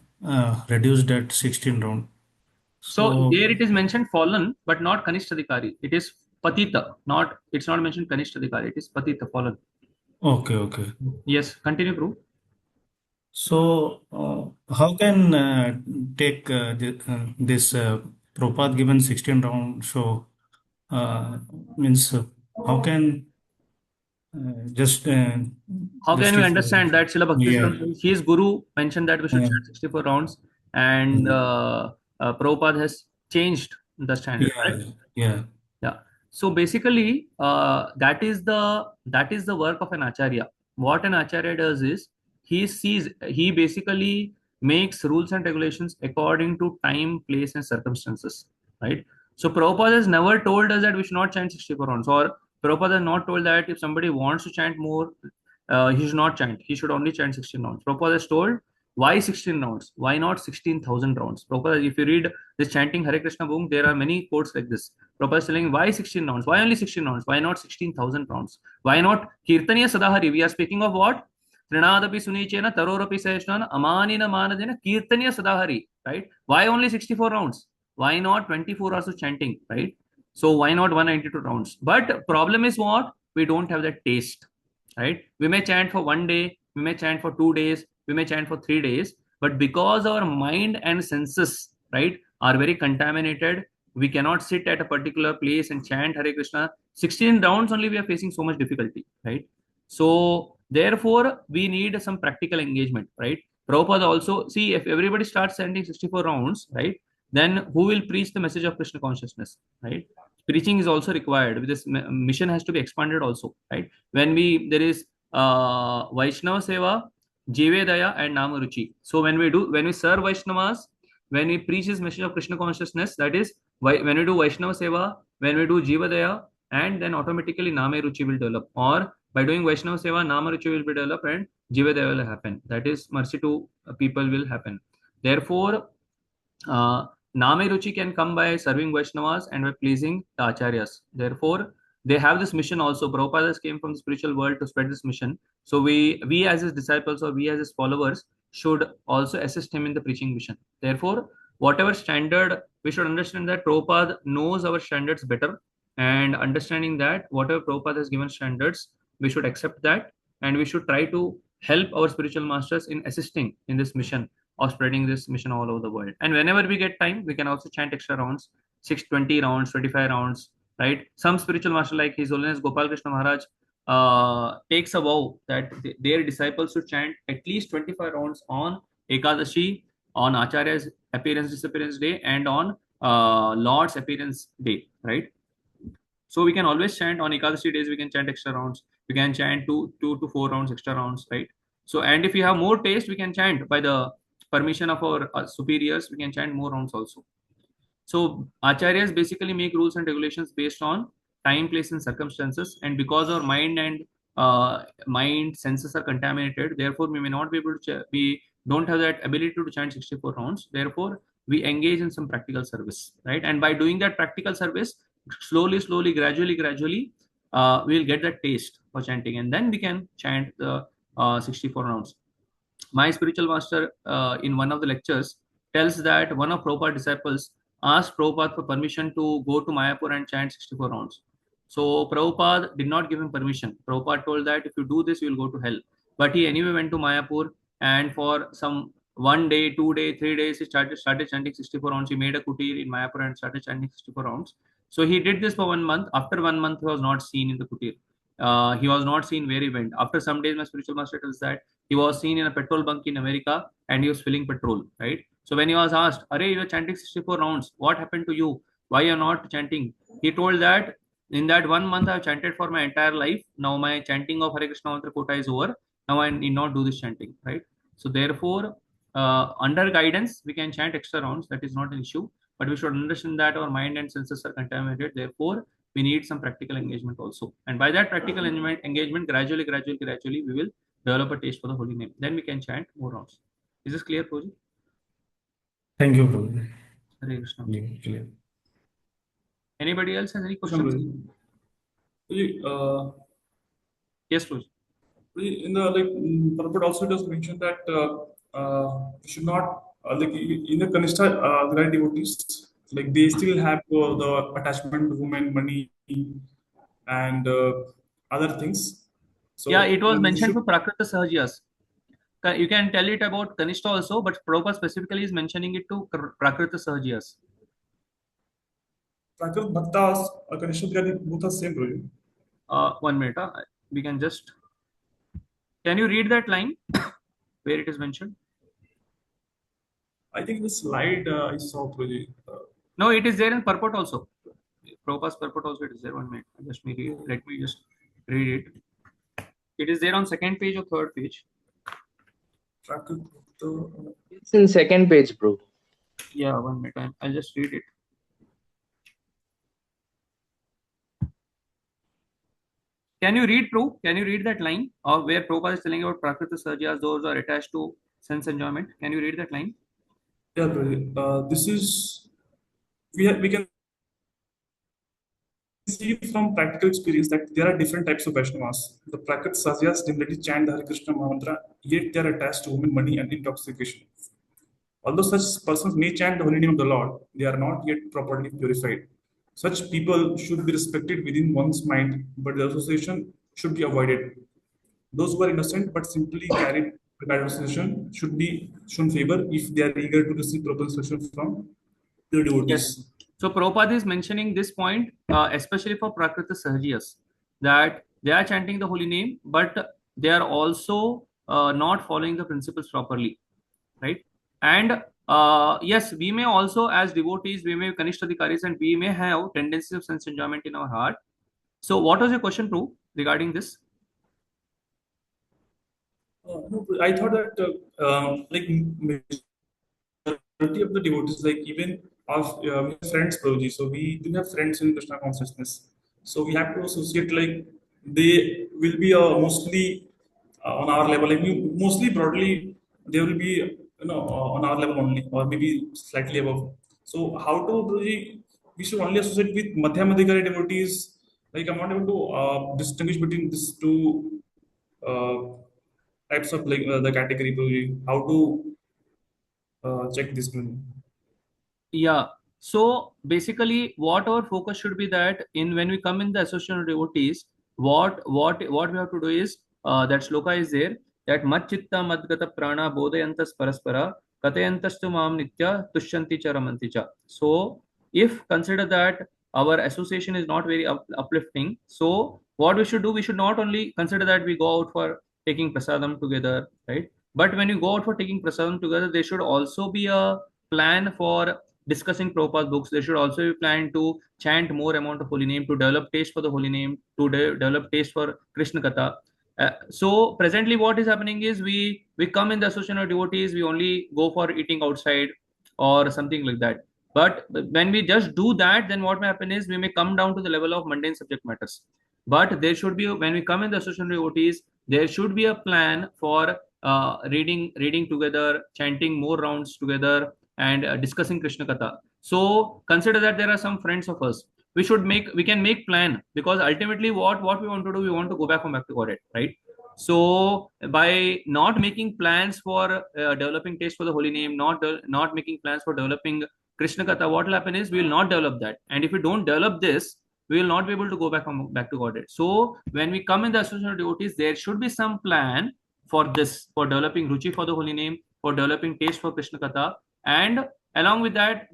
S6: reduced that 16 round.
S1: So there it is mentioned fallen, but not Kanishta Adhikari. It is Patita. It's not mentioned Kanishta Adhikari. It is Patita, fallen.
S6: Okay.
S1: Yes, continue, Prabhu.
S6: So, how can take this Prabhupada given 16 round? So, means how can Just
S1: How can we understand that Srila
S6: Yeah.
S1: Bhaktivedanta, his guru mentioned that we should chant 64 rounds, and Prabhupada has changed the standard, right?
S6: Yeah.
S1: Yeah. So basically, that is the work of an acharya. What an acharya does is he basically makes rules and regulations according to time, place, and circumstances, right? So Prabhupada has never told us that we should not chant 64 rounds, or Prabhupada has not told that if somebody wants to chant more, he should not chant. He should only chant 16 rounds. Prabhupada has told why 16 rounds? Why not 16,000 rounds? Prabhupada, if you read this chanting Hare Krishna book, there are many quotes like this. Prabhupada is telling why 16 rounds? Why only 16 rounds? Why not 16,000 rounds? Why not Kirtaniya Sadahari? We are speaking of what? Trinadapi Sunichena, Tarorapi Seshnana, Amanina Manadena, Kirtaniya Sadahari, right? Why only 64 rounds? Why not 24 hours of chanting, right? So why not 192 rounds? But problem is what? We don't have that taste, right? We may chant for 1 day, we may chant for 2 days, we may chant for 3 days, but because our mind and senses, right, are very contaminated, we cannot sit at a particular place and chant Hare Krishna. 16 rounds only we are facing so much difficulty, right? So therefore we need some practical engagement, right? Prabhupada also, see, if everybody starts chanting 64 rounds, right, then who will preach the message of Krishna consciousness, right? Preaching is also required. This mission has to be expanded also, right? When there is Vaishnava Seva, Jive Daya, and Namaruchi. So when we serve Vaishnavas, when we preach this message of Krishna consciousness, that is when we do Vaishnava Seva, when we do Jiva Daya, and then automatically Name Ruchi will develop. Or by doing Vaishnava Seva, Nama Ruchi will be developed and Jiva Daya will happen. That is mercy to people will happen. Therefore, Name Ruchi can come by serving Vaishnavas and by pleasing the Acharyas. Therefore, they have this mission also. Prabhupada came from the spiritual world to spread this mission. So we as his disciples or we as his followers should also assist him in the preaching mission. Therefore, whatever standard, we should understand that Prabhupada knows our standards better, and understanding that whatever Prabhupada has given standards, we should accept that, and we should try to help our spiritual masters in assisting in this mission of spreading this mission all over the world. And whenever we get time, we can also chant extra rounds, 620 rounds, 25 rounds, right? Some spiritual master like His Holiness Gopal Krishna Maharaj takes a vow that their disciples should chant at least 25 rounds on Ekadashi, on Acharya's appearance, disappearance day, and on Lord's appearance day, right? So we can always chant on Ekadashi days, we can chant extra rounds. We can chant two to 4 rounds, extra rounds, right? So, and if we have more taste, we can chant by the permission of our superiors, we can chant more rounds also. So acharyas basically make rules and regulations based on time, place, and circumstances. And because our mind and mind senses are contaminated, therefore we may not be able to. We don't have that ability to chant 64 rounds. Therefore, we engage in some practical service, right? And by doing that practical service, slowly, gradually, we will get that taste for chanting, and then we can chant the 64 rounds. My spiritual master, in one of the lectures, tells that one of Prabhupada's disciples asked Prabhupada for permission to go to Mayapur and chant 64 rounds. So Prabhupada did not give him permission. Prabhupada told that if you do this, you will go to hell. But he anyway went to Mayapur, and for some 1 day, 2 day, 3 days, he started chanting 64 rounds. He made a kutir in Mayapur and started chanting 64 rounds. So he did this for 1 month. After 1 month, he was not seen in the kutir. He was not seen where he went. After some days, my spiritual master tells that he was seen in a petrol bunk in America and he was filling petrol, right? So when he was asked, Are you are chanting 64 rounds, what happened to you? Why you are not chanting? He told that in that 1 month I have chanted for my entire life. Now my chanting of Hare Krishna Mantra quota is over. Now I need not do this chanting, right? So therefore, under guidance, we can chant extra rounds. That is not an issue. But we should understand that our mind and senses are contaminated. Therefore, we need some practical engagement also. And by that practical engagement, gradually, we will develop a taste for the holy name. Then we can chant more rounds. Is this clear, Proji?
S6: Thank you, Prabhu.
S1: Hare Krishna.
S6: Clear.
S1: Anybody else has any questions? Yes, Proji.
S2: In the Prabhupada also does mention that we should not in the Kanishta grand devotees, like they still have the attachment to women, money, and other things. So
S1: yeah, it was mentioned for Prakrita Sahajiyas. You can tell it about Kanishta also, but Prabhupada specifically is mentioning it to Prakrita Sahajiyas.
S2: Prakrita Bhaktas, Kanishta, both are same, really.
S1: 1 minute. we can just, can you read that line where it is mentioned?
S2: I think the slide I saw, Prabhuji.
S1: No, it is there in purport also. Prabhupada's purport also it is there. 1 minute. Let me just read it. It is there on second page or third page.
S3: It's in second page, bro.
S1: Yeah, 1 minute. I'll just read it. Can you read, Prabhu? Can you read that line of where Prabhupada is telling about Prakriti Sarjas, those are attached to sense enjoyment? Can you read that line?
S2: Yeah, Prabhuji. This is, we can see from practical experience that there are different types of Vaishnavas. The Prakriti Sarjas generally chant the Hare Krishna mantra, yet they are attached to women, money, and intoxication. Although such persons may chant the holy name of the Lord, they are not yet properly purified. Such people should be respected within one's mind, but the association should be avoided. Those who are innocent but simply carried bad association should be shown favor if they are eager to receive proper instruction from the devotees.
S1: Yes. So Prabhupada is mentioning this point, especially for Prakriti Sahajas, that they are chanting the holy name, but they are also not following the principles properly, right? And yes, we may also, as devotees, we may be Kanishtadhikaris and we may have tendencies of sense enjoyment in our heart. So what was your question, Prabhu, regarding this?
S2: No, I thought that like majority of the devotees, like even our friends, Prabhuji. So we do have friends in Krishna Consciousness. So we have to associate like they will be mostly on our level. Like mostly broadly, they will be on our level only, or maybe slightly above. So how to, Prabhuji, we should only associate with Madhyamadhikari devotees. Like I'm not able to distinguish between these two types of like the category, Prabhuji. How to check this one?
S1: Yeah. So basically, what our focus should be that in when we come in the association of devotees, what we have to do is that shloka is there that mat chitta madgata prana bodhayantas paraspara katayantastu mam nitya tushyanti cha ramanti cha. So if consider that our association is not very uplifting, so what we should do, we should not only consider that we go out for taking prasadam together, right? But when you go out for taking prasadam together, there should also be a plan for discussing Prabhupada's books. There should also be planned to chant more amount of holy name, to develop taste for the holy name, to develop taste for Krishna Katha. So presently what is happening is we come in the association of devotees, we only go for eating outside or something like that. But when we just do that, then what may happen is we may come down to the level of mundane subject matters. But there should be, when we come in the association of devotees, there should be a plan for reading together, chanting more rounds together, and discussing Krishna Katha. So consider that there are some friends of us. We can make plan, because ultimately what we want to do, we want to go back home, back to Godhead, right? So by not making plans for developing taste for the holy name, not making plans for developing Krishna Katha, what will happen is we will not develop that. And if we don't develop this, we will not be able to go back to Godhead. So when we come in the association of devotees, there should be some plan for this, for developing ruchi for the holy name, for developing taste for Krishna Katha, and along with that,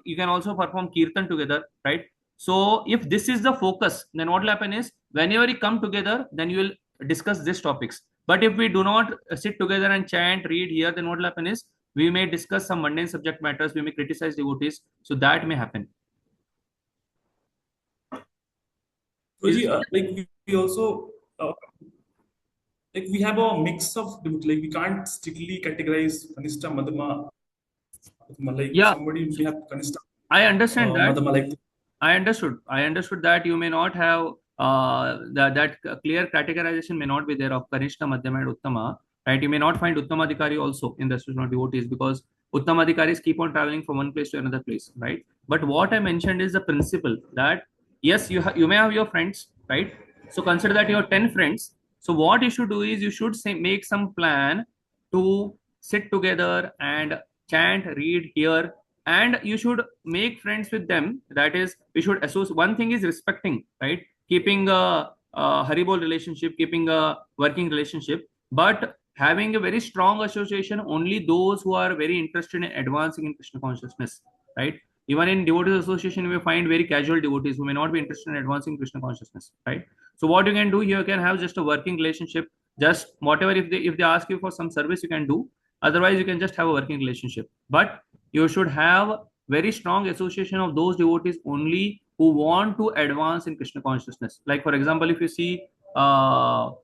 S1: you can also perform kirtan together, right? So if this is the focus, then what will happen is whenever you come together, then you will discuss these topics. But if we do not sit together and chant, read here, then what will happen is we may discuss some mundane subject matters, we may criticize devotees, so that may happen.
S2: Like we also like we have a mix of, like we can't strictly categorize Kanishta Madhama. Like somebody may have Kanishta.
S1: I understand that.
S2: Madhama, like
S1: I understood that you may not have that clear categorization may not be there of Kanishta, Madhyama, and Uttama, right? You may not find Uttamadhikari also in the association of devotees, because Uttamadhikaris keep on traveling from one place to another place, right? But what I mentioned is the principle that yes, you may have your friends, right? So consider that you have 10 friends. So what you should do is you should make some plan to sit together and chant, read, hear, and you should make friends with them. That is, we should associate. One thing is respecting, right? Keeping a haribol relationship, keeping a working relationship, but having a very strong association only those who are very interested in advancing in Krishna consciousness, right? Even in devotees association, we find very casual devotees who may not be interested in advancing Krishna consciousness, right? So what you can do here, you can have just a working relationship, just whatever, if they ask you for some service, you can do. Otherwise you can just have a working relationship, but you should have very strong association of those devotees only who want to advance in Krishna consciousness. Like for example, if you see Anand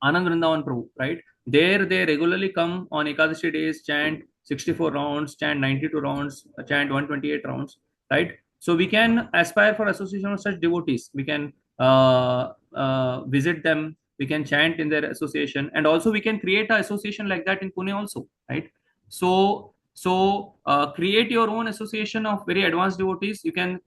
S1: Vrindavan Prabhu, right? There they regularly come on Ekadashi days, chant 64 rounds, chant 92 rounds, chant 128 rounds, right? So we can aspire for association of such devotees. We can visit them, we can chant in their association, and also we can create an association like that in Pune also, right? So create your own association of very advanced devotees. You can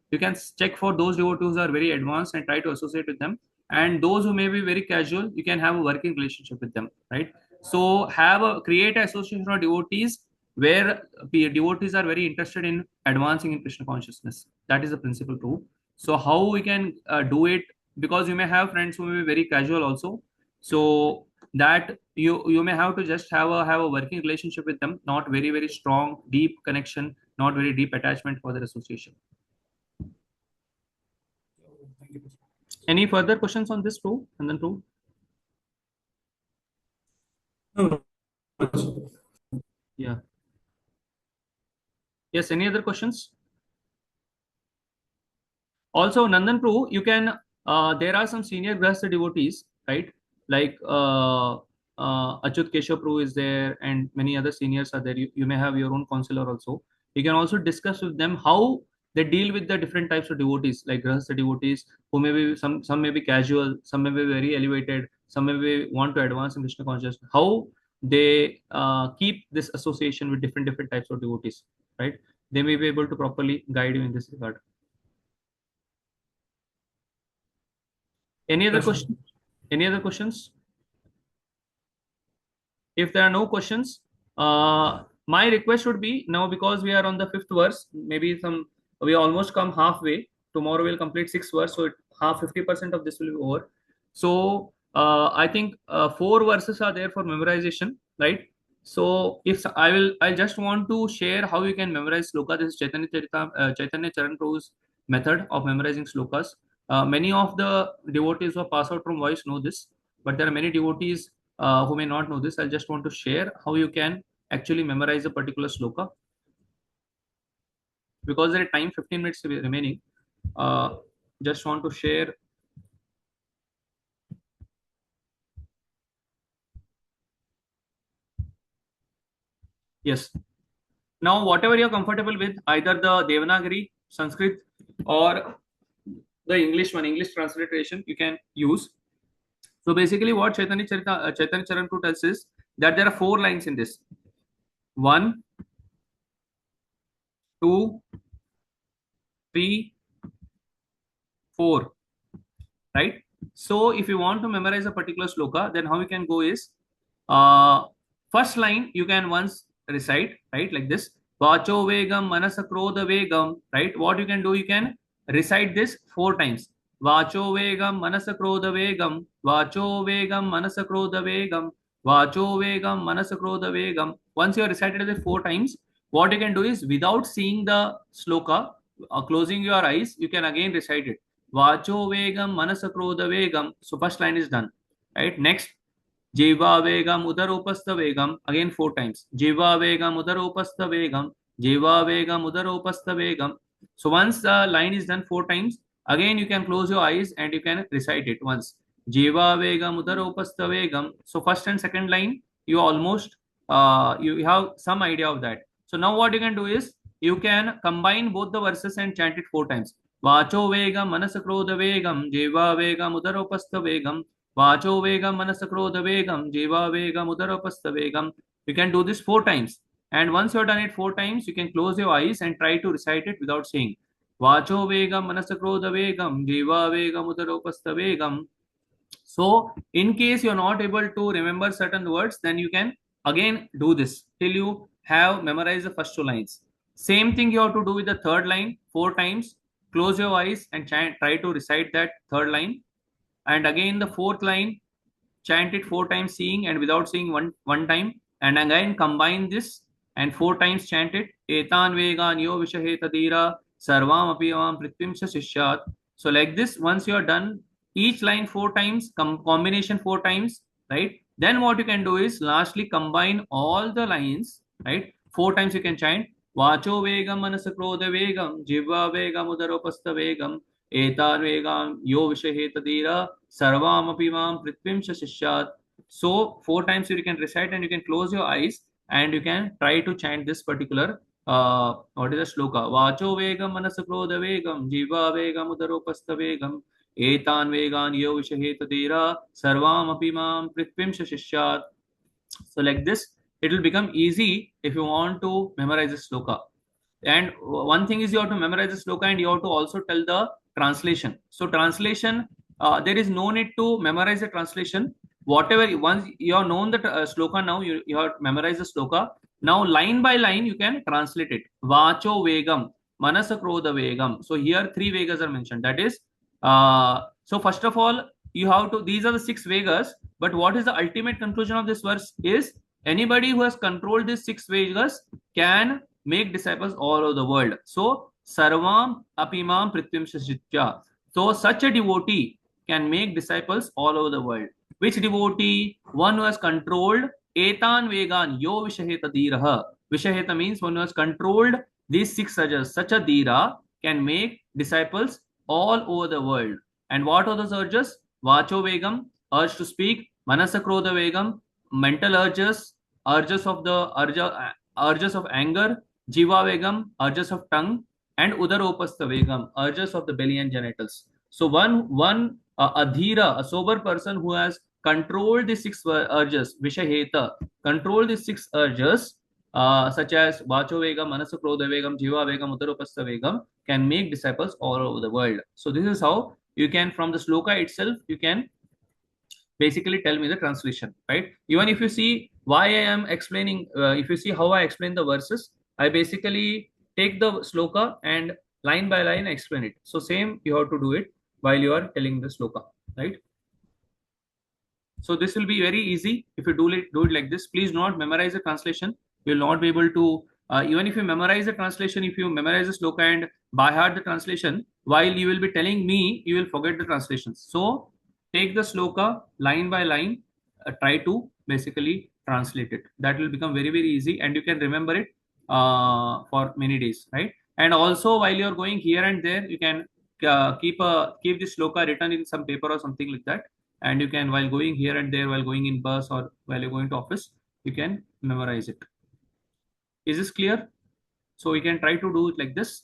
S1: check for those devotees who are very advanced and try to associate with them, and those who may be very casual, you can have a working relationship with them, right? So create an association of devotees where devotees are very interested in advancing in Krishna consciousness. That is the principal rule. So how we can do it, because you may have friends who may be very casual also, so that you may have to just have a working relationship with them, not very strong deep connection, not very deep attachment for their association. Any further questions on this rule? And then rule?
S2: No.
S1: Yeah. Yes, any other questions? Also, Nandan Prabhu, you can, there are some senior Grahastha devotees, right? Like Achyut Keshav Prabhu is there, and many other seniors are there. You may have your own counselor also. You can also discuss with them how they deal with the different types of devotees, like Grahastha devotees, who may be, some may be casual, some may be very elevated, some may be want to advance in Krishna consciousness. How they keep this association with different types of devotees, right? They may be able to properly guide you in this regard. Any other questions? Any other questions? If there are no questions, my request would be now, because we are on the 5th verse, maybe we almost come halfway. Tomorrow we'll complete 6 verse, so 50% of this will be over. So I think 4 verses are there for memorization, right? So if I just want to share how you can memorize sloka. This is Chaitanya Charan Prabhu's method of memorizing slokas. Many of the devotees who are passed out from voice know this, but there are many devotees who may not know this. I just want to share how you can actually memorize a particular sloka. Because there is time, 15 minutes remaining, just want to share. Yes. Now, whatever you're comfortable with, either the Devanagari, Sanskrit, or the English transliteration, you can use. So basically, what Chaitanya Charan Prabhu tells is that there are 4 lines in this. 1, 2, 3, 4. Right? So if you want to memorize a particular sloka, then how you can go is, first line you can once recite, right? Like this. Vacho vegam manasakrodha vegam. Right? What you can do, you can recite this 4 times. Vacho vegam manasakrodha vegam. Vacho vegam manasakrodha vegam. Vacho vegam manasakrodha vegam. Once you have recited it 4 times, what you can do is, without seeing the sloka, closing your eyes, you can again recite it. Vacho vegam manasakrodha vegam. So first line is done. Right? Next, Jiva vegam udaropastha vegam. Again 4 times. Jiva vegam udaropastha vegam. Jiva vegam udaropastha vegam. So once the line is done 4 times, again you can close your eyes and you can recite it once. Jiva vegam udaropastha vegam. So first and second line, you almost you have some idea of that. So now what you can do is, you can combine both the verses and chant it 4 times. Vacho vegam manasakrodha vegam. Jiva vegam udaropastha vegam. Vacho vegam manasakrodha vegam. Jiva vegam udaropastha vegam. You can do this 4 times. And once you have done it 4 times, you can close your eyes and try to recite it without saying. Vacho vegam manasakrodha vegam. Jiva vegam udaropastha vegam. So in case you're not able to remember certain words, then you can again do this till you have memorized the first 2 lines. Same thing you have to do with the 3rd line 4 times. Close your eyes and try to recite that 3rd line. And again the 4th line, chant it 4 times, seeing and without seeing one time. And again combine this and 4 times chant it. Etan vegan yo vishaheta dira sarvam api avam prithvim shishyat. So like this, once you are done each line 4 times, combination 4 times, right? Then what you can do is lastly combine all the lines, right? 4 times you can chant Vacho Vegam Manasakrodha Vegam Jiva Vegam Udaropastha Vegam Etan Vegam Yo Vishahetadira Sarvam Apimam Prithvim Shashishat. So 4 times you can recite and you can close your eyes and you can try to chant this particular what is the shloka? Vacho Vegam Manasakrodha Vegam Jiva Vegam Udaropastha Vegam Etan Vegan Yo Vishahetadira Sarvam Apimam Prithvim Shashishat. So like this, it will become easy if you want to memorize this sloka. And one thing is you have to memorize the sloka and you have to also tell the translation. So translation, there is no need to memorize the translation. Whatever, once you have known the sloka now, you have to memorize the sloka. Now line by line you can translate it. Vacho Vegam, Manasakrodha Vegam. So here 3 Vegas are mentioned. That is, so first of all, you have to, these are the 6 Vegas, but what is the ultimate conclusion of this verse is anybody who has controlled these 6 Vegas can make disciples all over the world. So Sarvam Apimam Prithvim Shashitya. So such a devotee can make disciples all over the world. Which devotee? One who has controlled Etan Vegan Yo Vishaheta Diraha. Vishaheta means one who has controlled these 6 urges. Such a Dira can make disciples all over the world. And what are those urges? Vacho Vegam, urge to speak. Manasakrodha Vegam, mental urges, urges of anger. Jiva Vegam, urges of tongue. And Udaropastha Vegam, urges of the belly and genitals. So one adhira, a sober person who has controlled the 6 urges, Vishaheta, control the 6 urges, such as Vacho Vegam, Manasakrodha Vegam, Jiva Vegam, Udaropastha Vegam, can make disciples all over the world. So this is how you can, from the sloka itself, you can basically tell me the translation, right? Even if you see why I am explaining, if you see how I explain the verses, I basically take the sloka and line by line explain it. So same you have to do it while you are telling the sloka, right? So this will be very easy if you do it like this. Please not memorize the translation. You will not be able to, even if you memorize the translation, if you memorize the sloka and by heart the translation, while you will be telling me, you will forget the translations. So take the sloka line by line, try to basically translate it. That will become very, very easy and you can remember it for many days, right? And also while you're going here and there, you can keep this sloka written in some paper or something like that. And you can, while going here and there, while going in bus or while you're going to office, you can memorize it. Is this clear? So we can try to do it like this.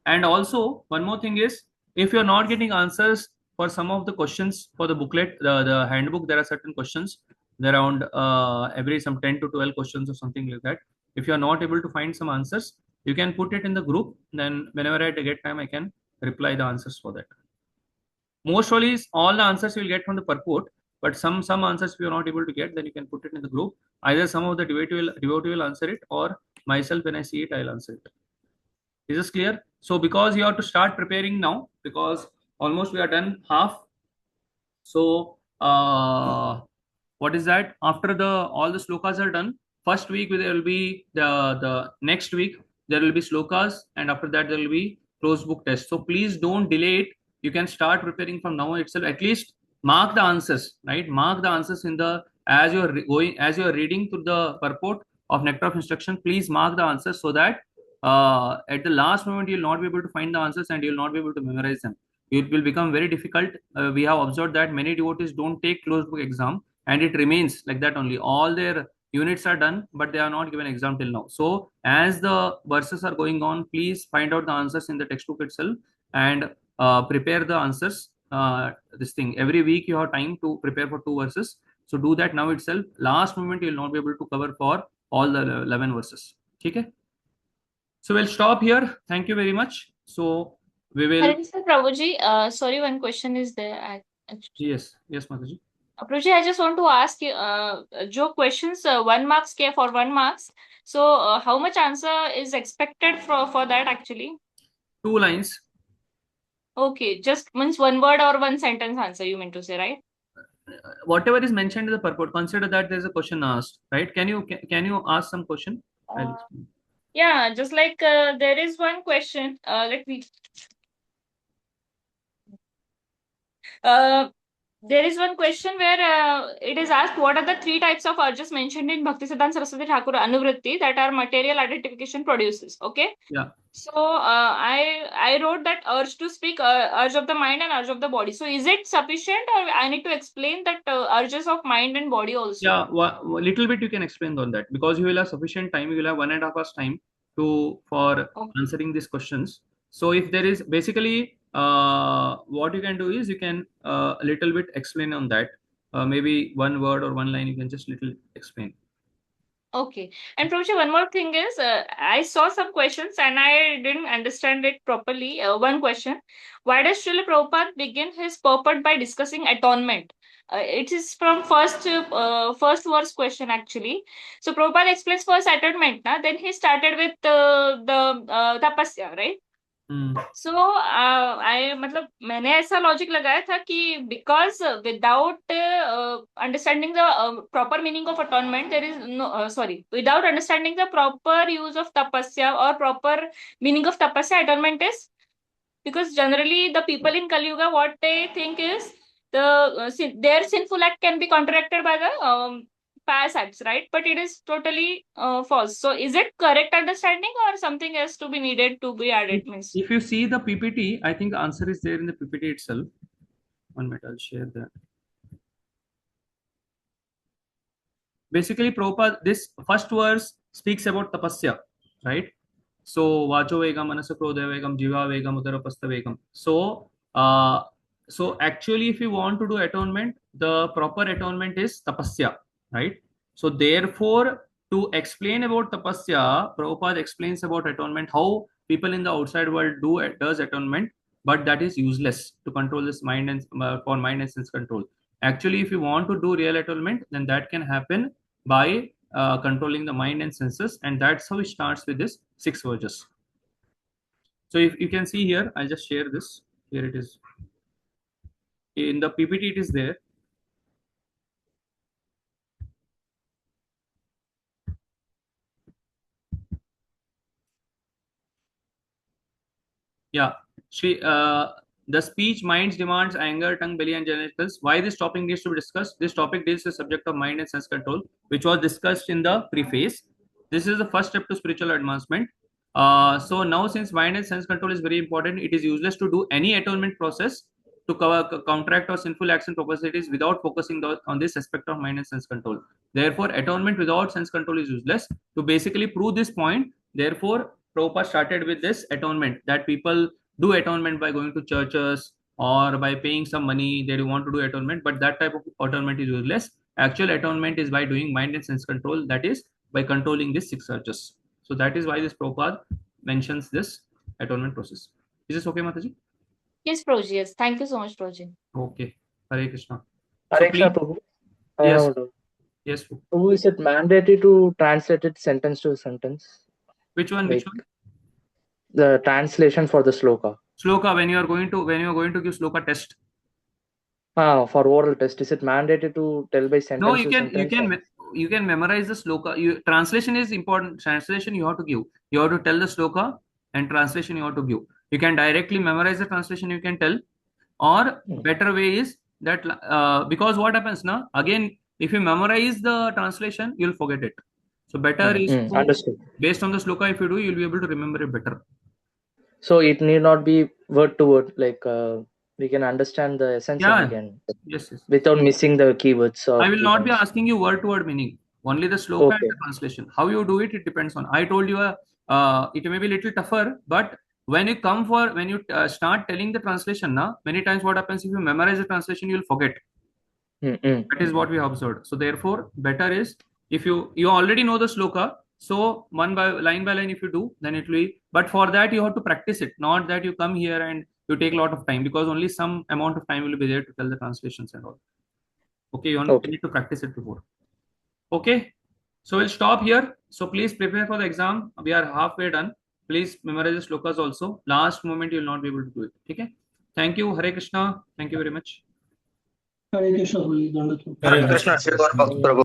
S1: And also one more thing is, if you're not getting answers for some of the questions for the booklet, the handbook, there are certain questions. There are around every some 10 to 12 questions or something like that. If you're not able to find some answers, you can put it in the group. Then whenever I get time, I can reply the answers for that. Most surely all the answers you will get from the purport, but some answers if you are not able to get, then you can put it in the group. Either some of the devotee will answer it, or myself when I see it, I'll answer it. Is this clear? So because you have to start preparing now, because almost we are done half. So what is that? After all the slokas are done, first week there will be the next week there will be slokas, and after that there will be closed book test. So please don't delay it. You can start preparing from now itself. At least mark the answers, right? Mark the answers in the as you're reading through the purport of Nectar of Instruction. Please mark the answers so that at the last moment you'll not be able to find the answers and you'll not be able to memorize them. It will become very difficult. We have observed that many devotees don't take closed book exam, and it remains like that only. All their units are done, but they are not given exam till now. So as the verses are going on, please find out the answers in the textbook itself and prepare the answers. This thing, every week you have time to prepare for 2 verses. So do that now itself. Last moment you will not be able to cover for all the 11 verses. Okay? So we'll stop here. Thank you very much. So we will.
S10: Hare Krishna, Prabhuji. Sorry, one question is there.
S1: Yes, Mataji.
S10: Prabhuji, I just want to ask you, jo questions 1 marks ke for 1 marks. So how much answer is expected for that actually?
S1: 2 lines.
S10: Okay, just means 1 word or 1 sentence answer you meant to say, right?
S1: Whatever is mentioned in the purport, consider that there's a question asked, right? Can you ask some question?
S10: Yeah, just like there is one question. Let me. There is one question where it is asked, what are the 3 types of urges mentioned in Bhaktisiddhanta Saraswati Thakur Anuvritti that our material identification produces? Okay.
S1: Yeah.
S10: So I wrote that urge to speak, urge of the mind and urge of the body. So is it sufficient, or I need to explain that urges of mind and body also?
S1: Yeah, little bit you can explain on that, because you will have sufficient time. You will have 1.5 hours time for answering these questions. So if there is basically what you can do is you can a little bit explain on that. Maybe one word or one line you can just little explain.
S10: Okay. And Prabhuji, one more thing is, I saw some questions and I didn't understand it properly. One question: why does Srila Prabhupada begin his purport by discussing atonement? It is from first verse question actually. So Prabhupada explains first atonement, then he started with the tapasya, right? So मैंने ऐसा logic लगाया था कि because without understanding the proper meaning of atonement, there is no without understanding the proper use of tapasya or proper meaning of tapasya, atonement is, because generally the people in Kali Yuga, what they think is their sinful act can be counteracted by the pious acts, right? But it is totally false. So is it correct understanding, or something else to be needed to be added?
S1: If you see the PPT, I think the answer is there in the PPT itself. 1 minute, I'll share that. Basically, Prabhupada, this first verse speaks about tapasya, right? So vacho vegam, manasa krodha vegam, jiva vegam, udarapastha vegam. So actually, if you want to do atonement, the proper atonement is tapasya, right? So therefore, to explain about tapasya, Prabhupada explains about atonement, how people in the outside world does atonement, but that is useless to control this mind and for mind and sense control. Actually, if you want to do real atonement, then that can happen by controlling the mind and senses, and that's how it starts with this 6 verses. So if you can see here, I'll just share this. Here it is. In the PPT, it is there. Yeah. The speech, minds, demands, anger, tongue, belly, and genitals. Why this topic needs to be discussed? This topic deals with the subject of mind and sense control, which was discussed in the preface. This is the first step to spiritual advancement. So now, since mind and sense control is very important, it is useless to do any atonement process to counteract our sinful acts and propensities without focusing on this aspect of mind and sense control. Therefore, atonement without sense control is useless. To basically prove this point, therefore, Prabhupada started with this atonement, that people do atonement by going to churches or by paying some money. They want to do atonement, but that type of atonement is useless. Actual atonement is by doing mind and sense control, that is by controlling these 6 urges. So that is why this Prabhupada mentions this atonement process. Is this okay, Mataji?
S10: Yes, Prabhuji. Yes. Thank you so much, Prabhuji.
S1: Okay. Hare Krishna.
S3: Hare Krishna, Prabhu.
S1: Yes. Yes.
S3: Prabhu, is it mandatory to translate it sentence to sentence?
S1: Which one? Which one?
S3: The translation for the sloka.
S1: Sloka, when you are going to give sloka test.
S3: For oral test, is it mandatory to tell by sentence?
S1: No, you can memorize the sloka. Translation is important. Translation you have to give. You have to tell the sloka, and translation you have to give. You can directly memorize the translation, you can tell, or better way is that because what happens now, again, if you memorize the translation, you'll forget it. So better is
S3: understood.
S1: Based on the sloka, if you do, you'll be able to remember it better.
S3: So it need not be word to word, like we can understand the essence again.
S1: Yes.
S3: Without missing the keywords.
S1: I will not be asking you word to word meaning. Only the sloka and the translation. How you do it, it depends on. I told you it may be a little tougher, but when you start telling the translation, many times what happens, if you memorize the translation, you'll forget. That is what we observed. So therefore, better is if you already know the sloka, so line by line if you do, then it will be. But for that you have to practice it. Not that you come here and you take a lot of time, because only some amount of time will be there to tell the translations and all. Okay, you need to practice it before. Okay, so we'll stop here. So please prepare for the exam. We are halfway done. Please memorize the slokas also. Last moment you will not be able to do it. Okay. Thank you. Hare Krishna. Thank you very much.
S11: Hare Krishna.
S6: Hare Krishna.